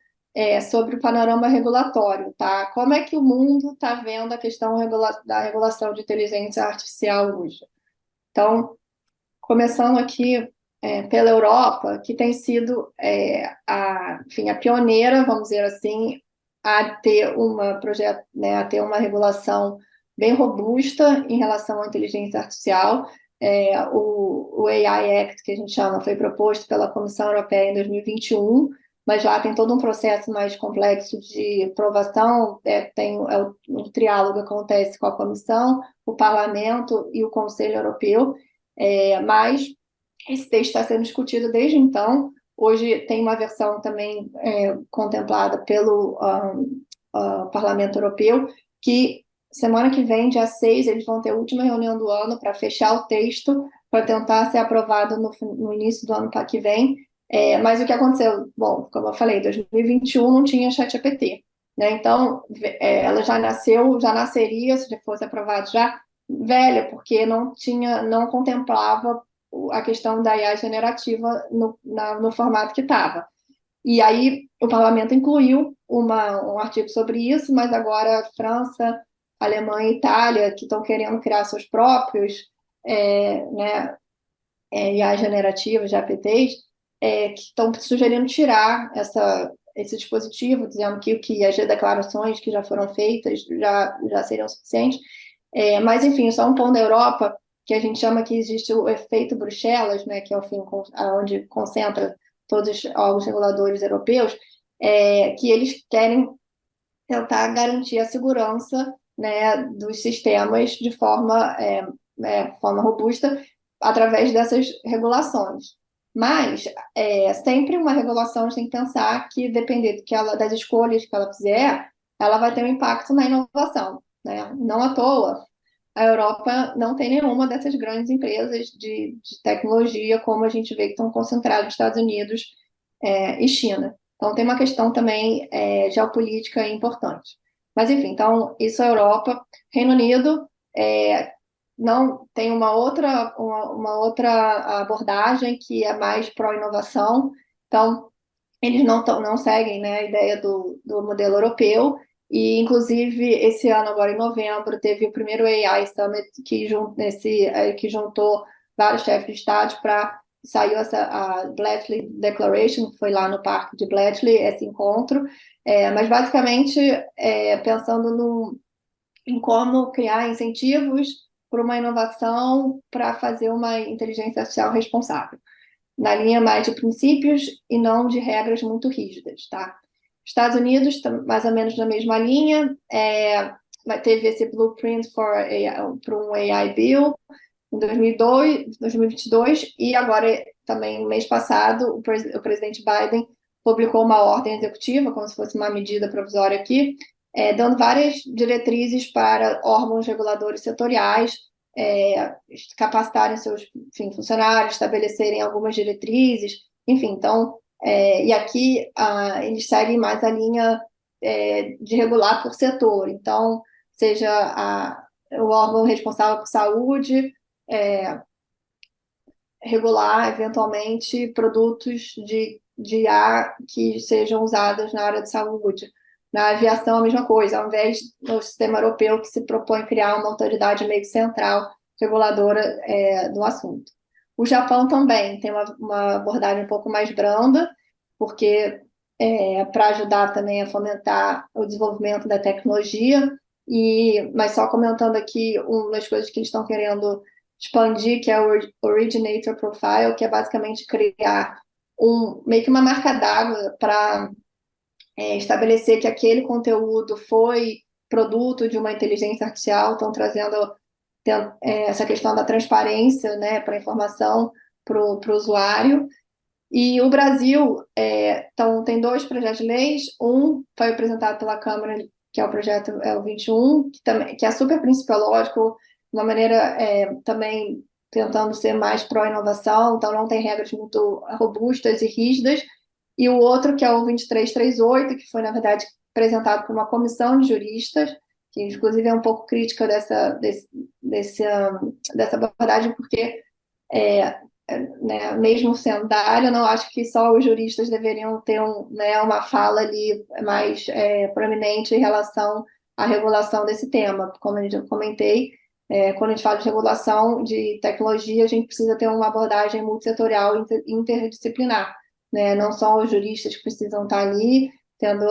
sobre o panorama regulatório, tá? Como é que o mundo está vendo a questão da regulação de inteligência artificial hoje? Então, começando aqui pela Europa, que tem sido enfim, a pioneira, vamos dizer assim, a ter projeto, né, a ter uma regulação bem robusta em relação à inteligência artificial. O AI Act, que a gente chama, foi proposto pela Comissão Europeia em 2021, mas lá tem todo um processo mais complexo de aprovação, o triálogo acontece com a Comissão, o Parlamento e o Conselho Europeu, mas esse texto está sendo discutido desde então. Hoje tem uma versão também contemplada pelo Parlamento Europeu, que semana que vem, dia 6, eles vão ter a última reunião do ano para fechar o texto, para tentar ser aprovado no início do ano que vem. Mas o que aconteceu? Bom, como eu falei, 2021 não tinha ChatGPT, né? Então, ela já nasceria, se fosse aprovado já, velha, porque não contemplava a questão da IA generativa no formato que estava. E aí o parlamento incluiu um artigo sobre isso, mas agora França, Alemanha e Itália, que estão querendo criar seus próprios né, IA generativas, GPTs, que estão sugerindo tirar esse dispositivo, dizendo que as declarações que já foram feitas já seriam suficientes. Mas, enfim, só um ponto da Europa, que a gente chama que existe o efeito Bruxelas, né, que é o fim onde concentra todos os órgãos reguladores europeus, que eles querem tentar garantir a segurança, né, dos sistemas de forma robusta através dessas regulações. Mas sempre uma regulação a gente tem que pensar que, dependendo das escolhas que ela fizer, ela vai ter um impacto na inovação, né? Não à toa, a Europa não tem nenhuma dessas grandes empresas de tecnologia, como a gente vê que estão concentradas nos Estados Unidos e China. Então, tem uma questão também geopolítica importante. Mas, enfim, então, isso é a Europa. Reino Unido não tem uma outra abordagem que é mais pró-inovação. Então, eles não seguem, né, a ideia do modelo europeu. E, inclusive, esse ano, agora em novembro, teve o primeiro AI Summit que juntou vários chefes de Estado para saiu a Bletchley Declaration, que foi lá no Parque de Bletchley, esse encontro, mas basicamente pensando em como criar incentivos para uma inovação para fazer uma inteligência artificial responsável, na linha mais de princípios e não de regras muito rígidas, tá? Estados Unidos, mais ou menos na mesma linha, teve esse Blueprint para um AI Bill, em 2022, e agora também no mês passado o presidente Biden publicou uma ordem executiva, como se fosse uma medida provisória aqui, dando várias diretrizes para órgãos reguladores setoriais capacitarem seus funcionários, estabelecerem algumas diretrizes, enfim, então, e aqui eles seguem mais a linha de regular por setor, então, seja o órgão responsável por saúde, regular, eventualmente, produtos de ar que sejam usados na área de saúde. Na aviação, a mesma coisa, ao invés do sistema europeu que se propõe criar uma autoridade meio central reguladora do assunto. O Japão também tem uma abordagem um pouco mais branda, porque para ajudar também a fomentar o desenvolvimento da tecnologia, mas só comentando aqui uma das coisas que eles estão querendo expandir, que é o Originator Profile, que é basicamente criar meio que uma marca d'água para estabelecer que aquele conteúdo foi produto de uma inteligência artificial, estão trazendo essa questão da transparência, né, para a informação para o usuário. E o Brasil, então, tem dois projetos de leis. Um foi apresentado pela Câmara, que é o projeto o 21, que é super principiológico, de uma maneira também tentando ser mais pró-inovação, então não tem regras muito robustas e rígidas. E o outro, que é o 2338, que foi, na verdade, apresentado por uma comissão de juristas, que inclusive é um pouco crítica dessa abordagem, porque é, né, mesmo sendo da área, eu não acho que só os juristas deveriam ter né, uma fala ali mais proeminente em relação à regulação desse tema. Como eu comentei, quando a gente fala de regulação de tecnologia, a gente precisa ter uma abordagem multissetorial interdisciplinar, né? Não só os juristas que precisam estar ali tendo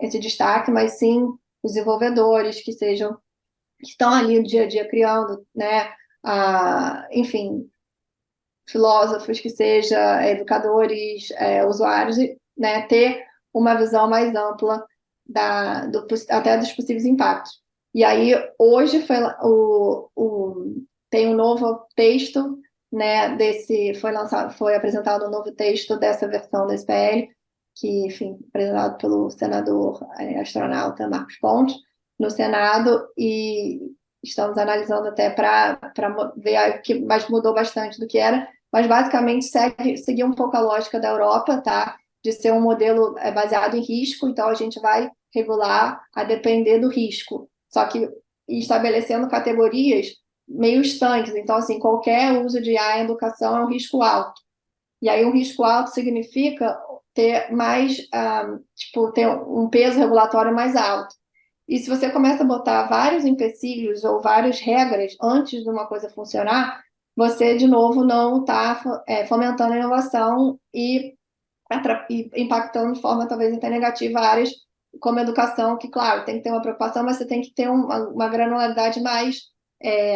esse destaque, mas sim os desenvolvedores que estão ali no dia a dia criando, né? Enfim, filósofos que seja, educadores, usuários, né? Ter uma visão mais ampla até dos possíveis impactos. E aí, hoje tem um novo texto, né, foi apresentado um novo texto dessa versão da SPL, que, enfim, apresentado pelo senador astronauta Marcos Pontes, no Senado, e estamos analisando até para ver o que mais mudou bastante do que era, mas basicamente seguir um pouco a lógica da Europa, tá? De ser um modelo baseado em risco, então a gente vai regular a depender do risco, só que estabelecendo categorias meio estanques, então assim, qualquer uso de IA em educação é um risco alto. E aí um risco alto significa ter mais, tipo, ter um peso regulatório mais alto. E se você começa a botar vários empecilhos ou várias regras antes de uma coisa funcionar, você, de novo, não está fomentando a inovação e impactando de forma talvez até negativa áreas como a educação, que, claro, tem que ter uma preocupação, mas você tem que ter uma granularidade mais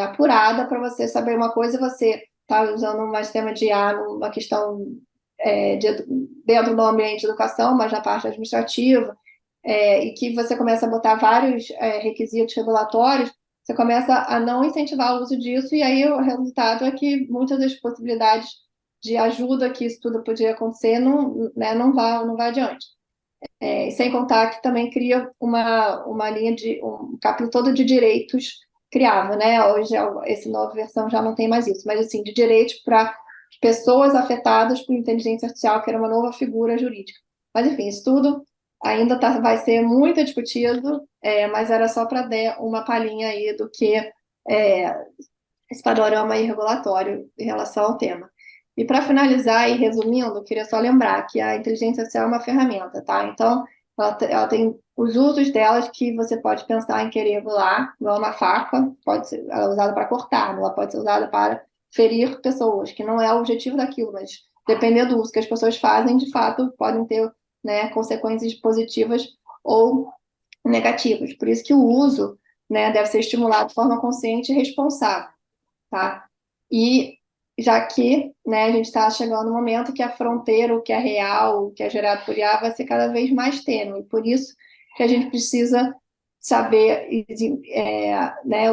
apurada para você saber uma coisa, você está usando um sistema de IA numa questão dentro do ambiente de educação, mas na parte administrativa, e que você começa a botar vários requisitos regulatórios, você começa a não incentivar o uso disso, e aí o resultado é que muitas das possibilidades de ajuda que isso tudo podia acontecer não vai adiante. Sem contar que também cria uma linha um capítulo todo de direitos criado, né? Hoje, essa nova versão já não tem mais isso, mas assim, de direitos para pessoas afetadas por inteligência artificial, que era uma nova figura jurídica. Mas, enfim, isso tudo ainda vai ser muito discutido, mas era só para dar uma palhinha aí do que esse panorama aí regulatório em relação ao tema. E para finalizar e resumindo, eu queria só lembrar que a inteligência artificial é uma ferramenta, tá? Então, ela tem os usos delas que você pode pensar em querer regular, igual uma faca, ela é usada para cortar, ela pode ser usada para ferir pessoas, que não é o objetivo daquilo, mas dependendo do uso que as pessoas fazem, de fato, podem ter, né, consequências positivas ou negativas. Por isso que o uso, né, deve ser estimulado de forma consciente e responsável, tá? E já que, né, a gente está chegando no momento que a fronteira, o que é real, o que é gerado por IA, vai ser cada vez mais tênue. Por isso que a gente precisa saber, né,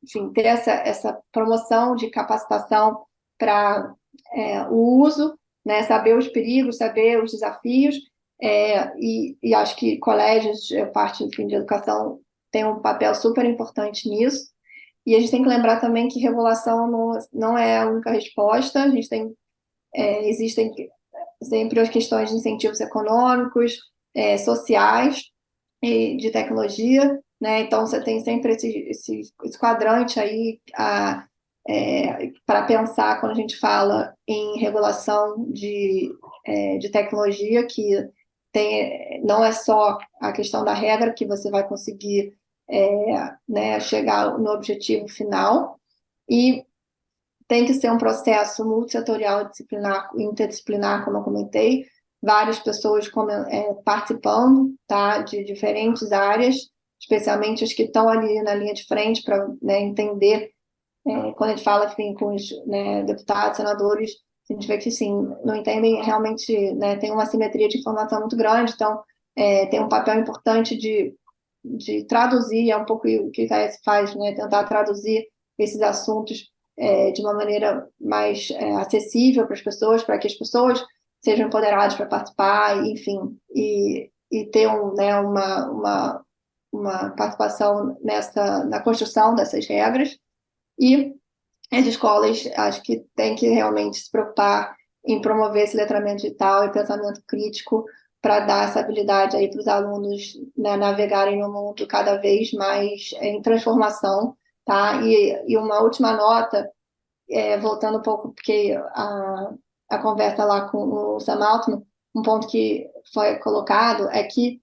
enfim, ter essa promoção de capacitação para o uso, né, saber os perigos, saber os desafios, e acho que colégios, parte, enfim, de educação, tem um papel super importante nisso. E a gente tem que lembrar também que regulação não é a única resposta, a gente existem sempre as questões de incentivos econômicos, sociais e de tecnologia, né? Então você tem sempre esse quadrante aí para pensar quando a gente fala em regulação de tecnologia, que não é só a questão da regra que você vai conseguir né, chegar no objetivo final, e tem que ser um processo multissetorial, disciplinar, interdisciplinar, como eu comentei, várias pessoas participando, tá, de diferentes áreas, especialmente as que estão ali na linha de frente para, né, entender, quando a gente fala, enfim, com os, né, deputados, senadores, a gente vê que, sim, não entendem realmente, né, tem uma simetria de informação muito grande, então tem um papel importante de traduzir, é um pouco o que a IS faz, né, tentar traduzir esses assuntos de uma maneira mais acessível para as pessoas, para que as pessoas sejam empoderadas para participar, enfim, e ter né, uma participação na construção dessas regras. E as escolas, acho que têm que realmente se preocupar em promover esse letramento digital e pensamento crítico para dar essa habilidade aí para os alunos, né, navegarem no mundo cada vez mais em transformação, tá? E uma última nota, voltando um pouco, porque a conversa lá com o Sam Altman, um ponto que foi colocado é que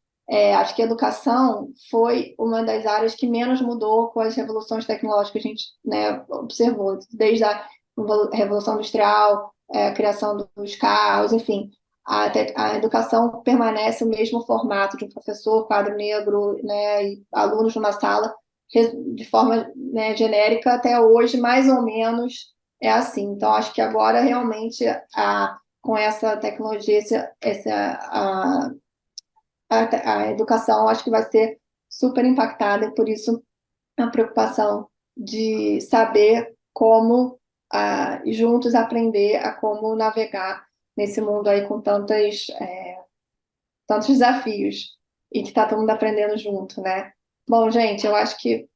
acho que a educação foi uma das áreas que menos mudou com as revoluções tecnológicas que a gente, né, observou, desde a Revolução Industrial, a criação dos carros, enfim. A educação permanece o mesmo formato de um professor, quadro negro, né, e alunos numa sala, de forma, né, genérica, até hoje, mais ou menos é assim. Então, acho que agora, realmente, com essa tecnologia, a educação, acho que vai ser super impactada, e por isso a preocupação de saber como juntos aprender a como navegar nesse mundo aí com tantos desafios, e que está todo mundo aprendendo junto, né? Bom, gente, eu acho que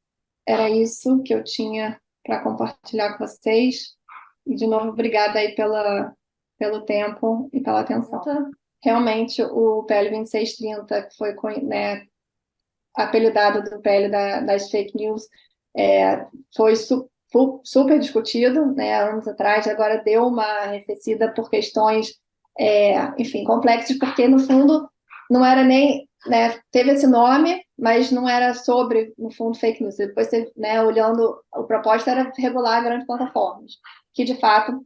era isso que eu tinha para compartilhar com vocês. E, de novo, obrigada aí pelo tempo e pela atenção. Realmente, o PL 2630, que foi, né, apelidado do PL das fake news, foi super discutido, né, anos atrás, agora deu uma arrefecida por questões, enfim, complexas, porque, no fundo, não era nem, né, teve esse nome, mas não era sobre, no fundo, fake news. Depois, você, né, olhando, o propósito era regular grandes plataformas, que, de fato,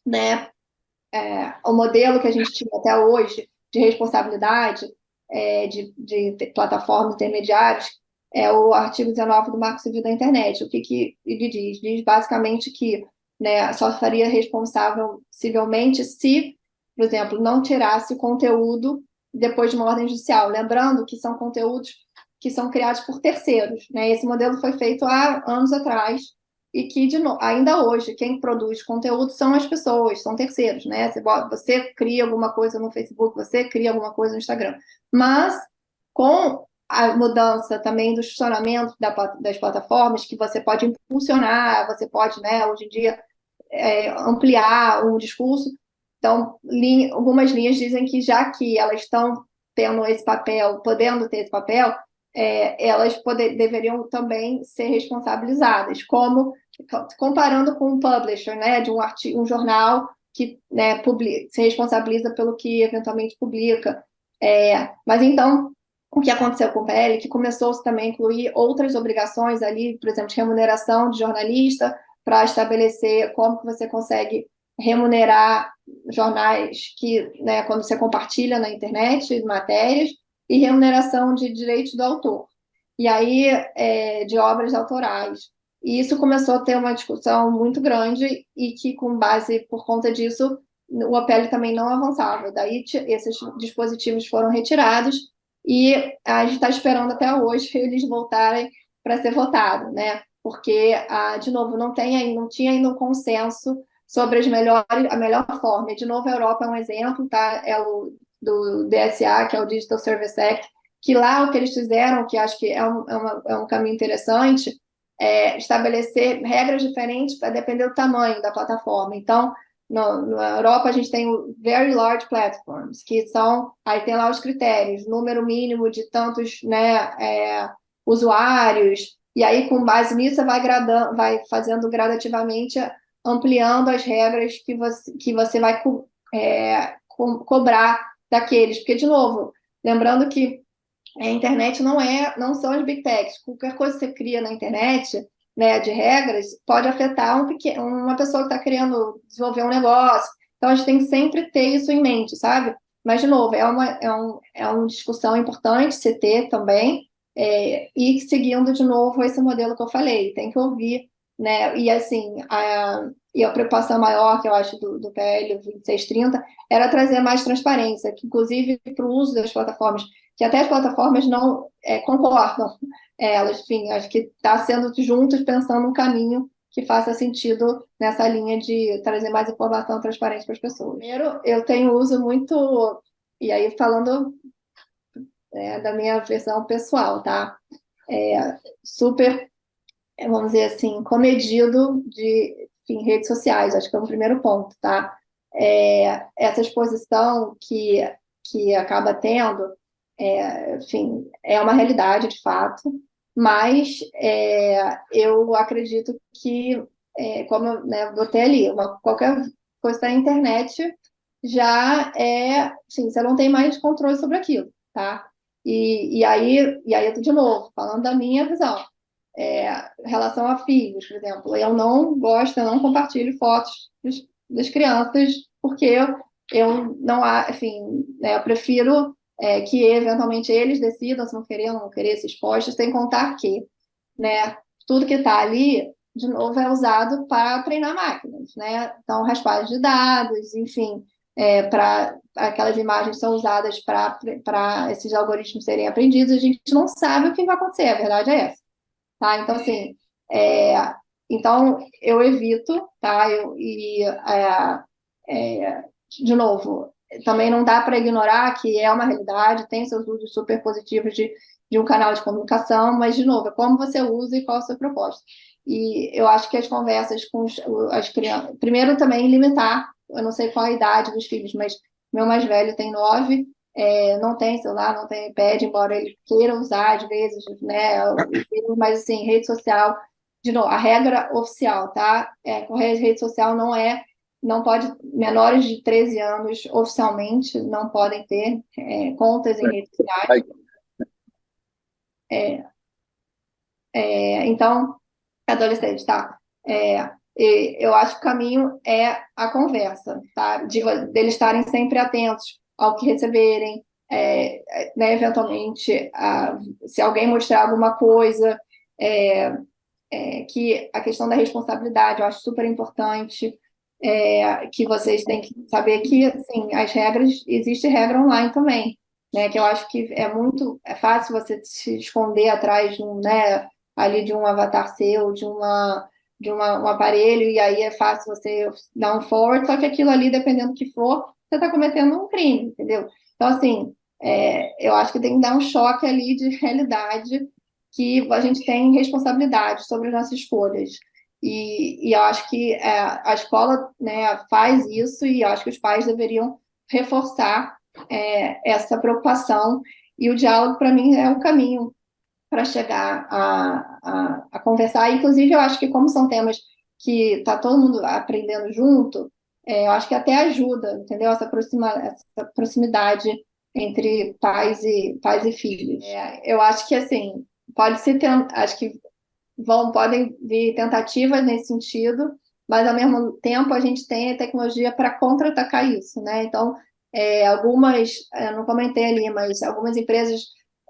né, o modelo que a gente tinha até hoje de responsabilidade de plataformas intermediárias é o artigo 19 do Marco Civil da Internet. O que ele diz? Diz basicamente que, né, só faria responsável civilmente se, por exemplo, não tirasse conteúdo depois de uma ordem judicial. Lembrando que são conteúdos que são criados por terceiros, né? Esse modelo foi feito há anos atrás, e que, ainda hoje, quem produz conteúdo são as pessoas, são terceiros, né? Você cria alguma coisa no Facebook, você cria alguma coisa no Instagram. Mas, com a mudança também do funcionamento das plataformas, que você pode impulsionar, você pode, né, hoje em dia, ampliar um discurso. Então, algumas linhas dizem que, já que elas estão tendo esse papel, podendo ter esse papel, elas deveriam também ser responsabilizadas, como comparando com um publisher, né, de um jornal que, né, se responsabiliza pelo que eventualmente publica. Mas então, o que aconteceu com o PL, que começou-se também a incluir outras obrigações ali, por exemplo, de remuneração de jornalista, para estabelecer como que você consegue remunerar jornais que, né, quando você compartilha na internet matérias, e remuneração de direitos do autor. E aí, de obras autorais. E isso começou a ter uma discussão muito grande, e que, com base, por conta disso, o APL também não avançava. Daí, esses dispositivos foram retirados, e a gente está esperando até hoje eles voltarem para ser votado, né? Porque, de novo, não tinha ainda um consenso sobre a melhor forma. E, de novo, a Europa é um exemplo, tá? É o do DSA, que é o Digital Service Act, que lá o que eles fizeram, que acho que é um caminho interessante, estabelecer regras diferentes para depender do tamanho da plataforma. Então, na Europa, a gente tem o Very Large Platforms, que aí tem lá os critérios, número mínimo de tantos, né, usuários, e aí, com base nisso, vai fazendo gradativamente, ampliando as regras que você vai cobrar daqueles. Porque, de novo, lembrando que a internet não são as big techs. Qualquer coisa que você cria na internet, né, de regras, pode afetar uma pessoa que está querendo desenvolver um negócio. Então, a gente tem que sempre ter isso em mente, sabe? Mas, de novo, é uma discussão importante se ter também, e seguindo, de novo, esse modelo que eu falei. Tem que ouvir, né? E, assim, a preocupação maior, que eu acho, do PL 2630, era trazer mais transparência, que, inclusive, para o uso das plataformas, que até as plataformas não concordam. Elas, enfim, acho que está sendo juntos pensando um caminho que faça sentido nessa linha de trazer mais informação transparente para as pessoas. Primeiro, eu tenho uso muito, e aí falando da minha versão pessoal, tá? Super, vamos dizer assim, comedido de enfim, redes sociais, acho que é o primeiro ponto, tá? Essa exposição que acaba tendo, enfim, é uma realidade de fato, mas eu acredito que, como eu, né, botei ali, qualquer coisa na internet já assim, você não tem mais controle sobre aquilo, tá? E aí, de novo, falando da minha visão, em relação a filhos, por exemplo, eu não gosto, eu não compartilho fotos das crianças, porque eu não, enfim, né, eu prefiro que eventualmente eles decidam se vão querer ou não querer ser expostos, sem contar que, né, tudo que está ali, de novo, é usado para treinar máquinas, né? Então, raspagem de dados, enfim, para aquelas imagens são usadas para esses algoritmos serem aprendidos, a gente não sabe o que vai acontecer, a verdade é essa. Tá? Então, assim, é, então eu evito, tá? De novo, também não dá para ignorar que é uma realidade, tem seus usos super positivos de um canal de comunicação, mas, de novo, é como você usa e qual é o seu propósito. E eu acho que as conversas com as crianças, primeiro também limitar, eu não sei qual a idade dos filhos, mas meu mais velho tem 9, não tem celular, não tem iPad, embora ele queira usar às vezes, né? Mas assim, rede social, de novo, a regra oficial, tá? Com rede social não pode, menores de 13 anos oficialmente não podem ter contas em redes sociais. Então, adolescente, tá? Eu acho que o caminho é a conversa, tá? Deles estarem sempre atentos ao que receberem, né, eventualmente, se alguém mostrar alguma coisa, que a questão da responsabilidade eu acho super importante, que vocês têm que saber que, assim, as regras, existe regra online também, né, que eu acho que é fácil você se esconder atrás de né, ali de um avatar seu, um aparelho, e aí é fácil você dar um forward, só que aquilo ali, dependendo do que for, você está cometendo um crime, entendeu? Então, assim, eu acho que tem que dar um choque ali de realidade que a gente tem responsabilidade sobre as nossas escolhas. E eu acho que a escola, né, faz isso e eu acho que os pais deveriam reforçar essa preocupação. E o diálogo, para mim, é o caminho para chegar a conversar. Inclusive, eu acho que como são temas que está todo mundo aprendendo junto, eu acho que até ajuda, entendeu? Essa proximidade entre pais e filhos. Eu acho que, assim, acho que podem vir tentativas nesse sentido, mas ao mesmo tempo a gente tem a tecnologia para contra-atacar isso, né? Então, eu não comentei ali, mas algumas empresas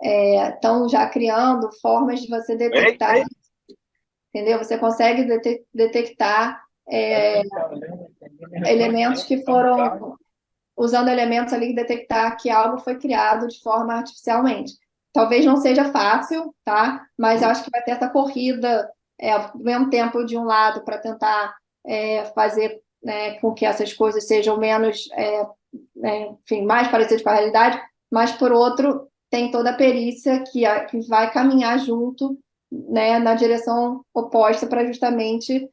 estão já criando formas de você detectar, entendeu? Você consegue detectar elementos que foram usando elementos ali, detectar que algo foi criado de forma artificialmente. Talvez não seja fácil, tá? Mas eu acho que vai ter essa corrida ao mesmo tempo de um lado para tentar fazer, né, com que essas coisas sejam menos, enfim, mais parecidas com a realidade, mas por outro tem toda a perícia que vai caminhar junto, né, na direção oposta para justamente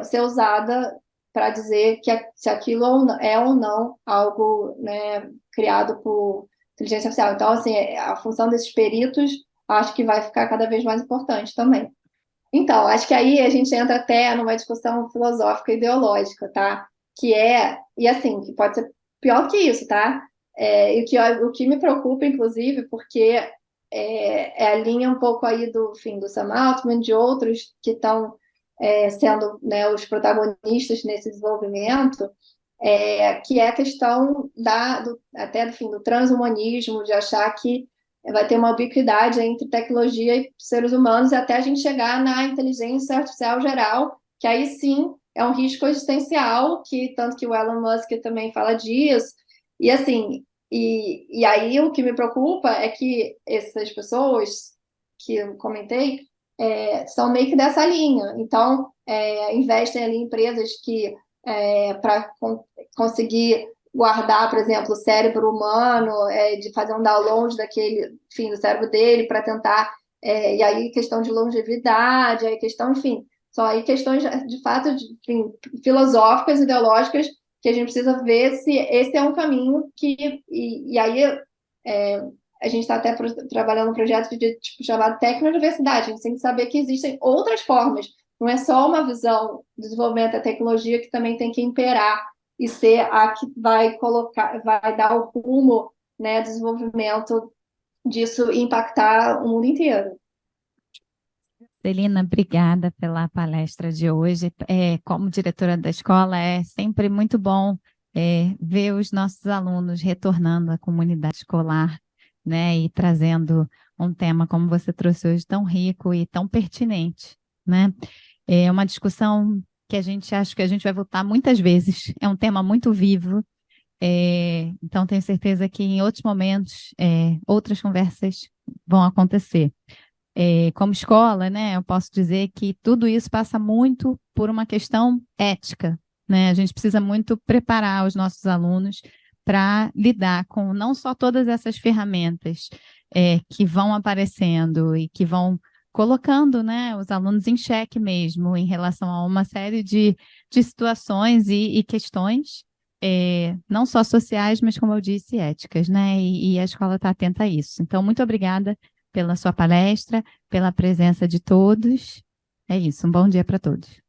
ser usada para dizer se aquilo é ou não algo, né, criado por inteligência artificial. Então, assim, a função desses peritos acho que vai ficar cada vez mais importante também. Então, acho que aí a gente entra até numa discussão filosófica e ideológica, tá? E assim, que pode ser pior que isso, tá? O que me preocupa, inclusive, porque a linha um pouco aí do Sam Altman, de outros que estão sendo, né, os protagonistas nesse desenvolvimento, que é a questão até do transhumanismo, de achar que vai ter uma ubiquidade entre tecnologia e seres humanos, e até a gente chegar na inteligência artificial geral, que aí sim é um risco existencial, tanto que o Elon Musk também fala disso, e assim, e aí o que me preocupa é que essas pessoas que eu comentei, são meio que dessa linha. Então, investem ali em empresas que, para conseguir guardar, por exemplo, o cérebro humano, de fazer um download daquele, enfim, do cérebro dele para tentar, e aí questão de longevidade, aí questão, enfim, são aí questões de fato, enfim, filosóficas, ideológicas, que a gente precisa ver se esse é um caminho e aí é, a gente está até trabalhando um projeto de tipo, chamado Tecnodiversidade. A gente tem que saber que existem outras formas. Não é só uma visão do desenvolvimento da tecnologia que também tem que imperar e ser a que vai colocar, vai dar o rumo, né, do desenvolvimento disso e impactar o mundo inteiro. Celina, obrigada pela palestra de hoje. Como diretora da escola, é sempre muito bom ver os nossos alunos retornando à comunidade escolar, né, e trazendo um tema como você trouxe hoje, tão rico e tão pertinente, né? É uma discussão que a gente acha que a gente vai voltar muitas vezes. É um tema muito vivo. Então, tenho certeza que em outros momentos, outras conversas vão acontecer. Como escola, né, eu posso dizer que tudo isso passa muito por uma questão ética, né? A gente precisa muito preparar os nossos alunos para lidar com não só todas essas ferramentas que vão aparecendo e que vão colocando, né, os alunos em xeque mesmo em relação a uma série de situações e questões, não só sociais, mas como eu disse, éticas, né? E a escola está atenta a isso. Então, muito obrigada pela sua palestra, pela presença de todos. É isso, um bom dia para todos.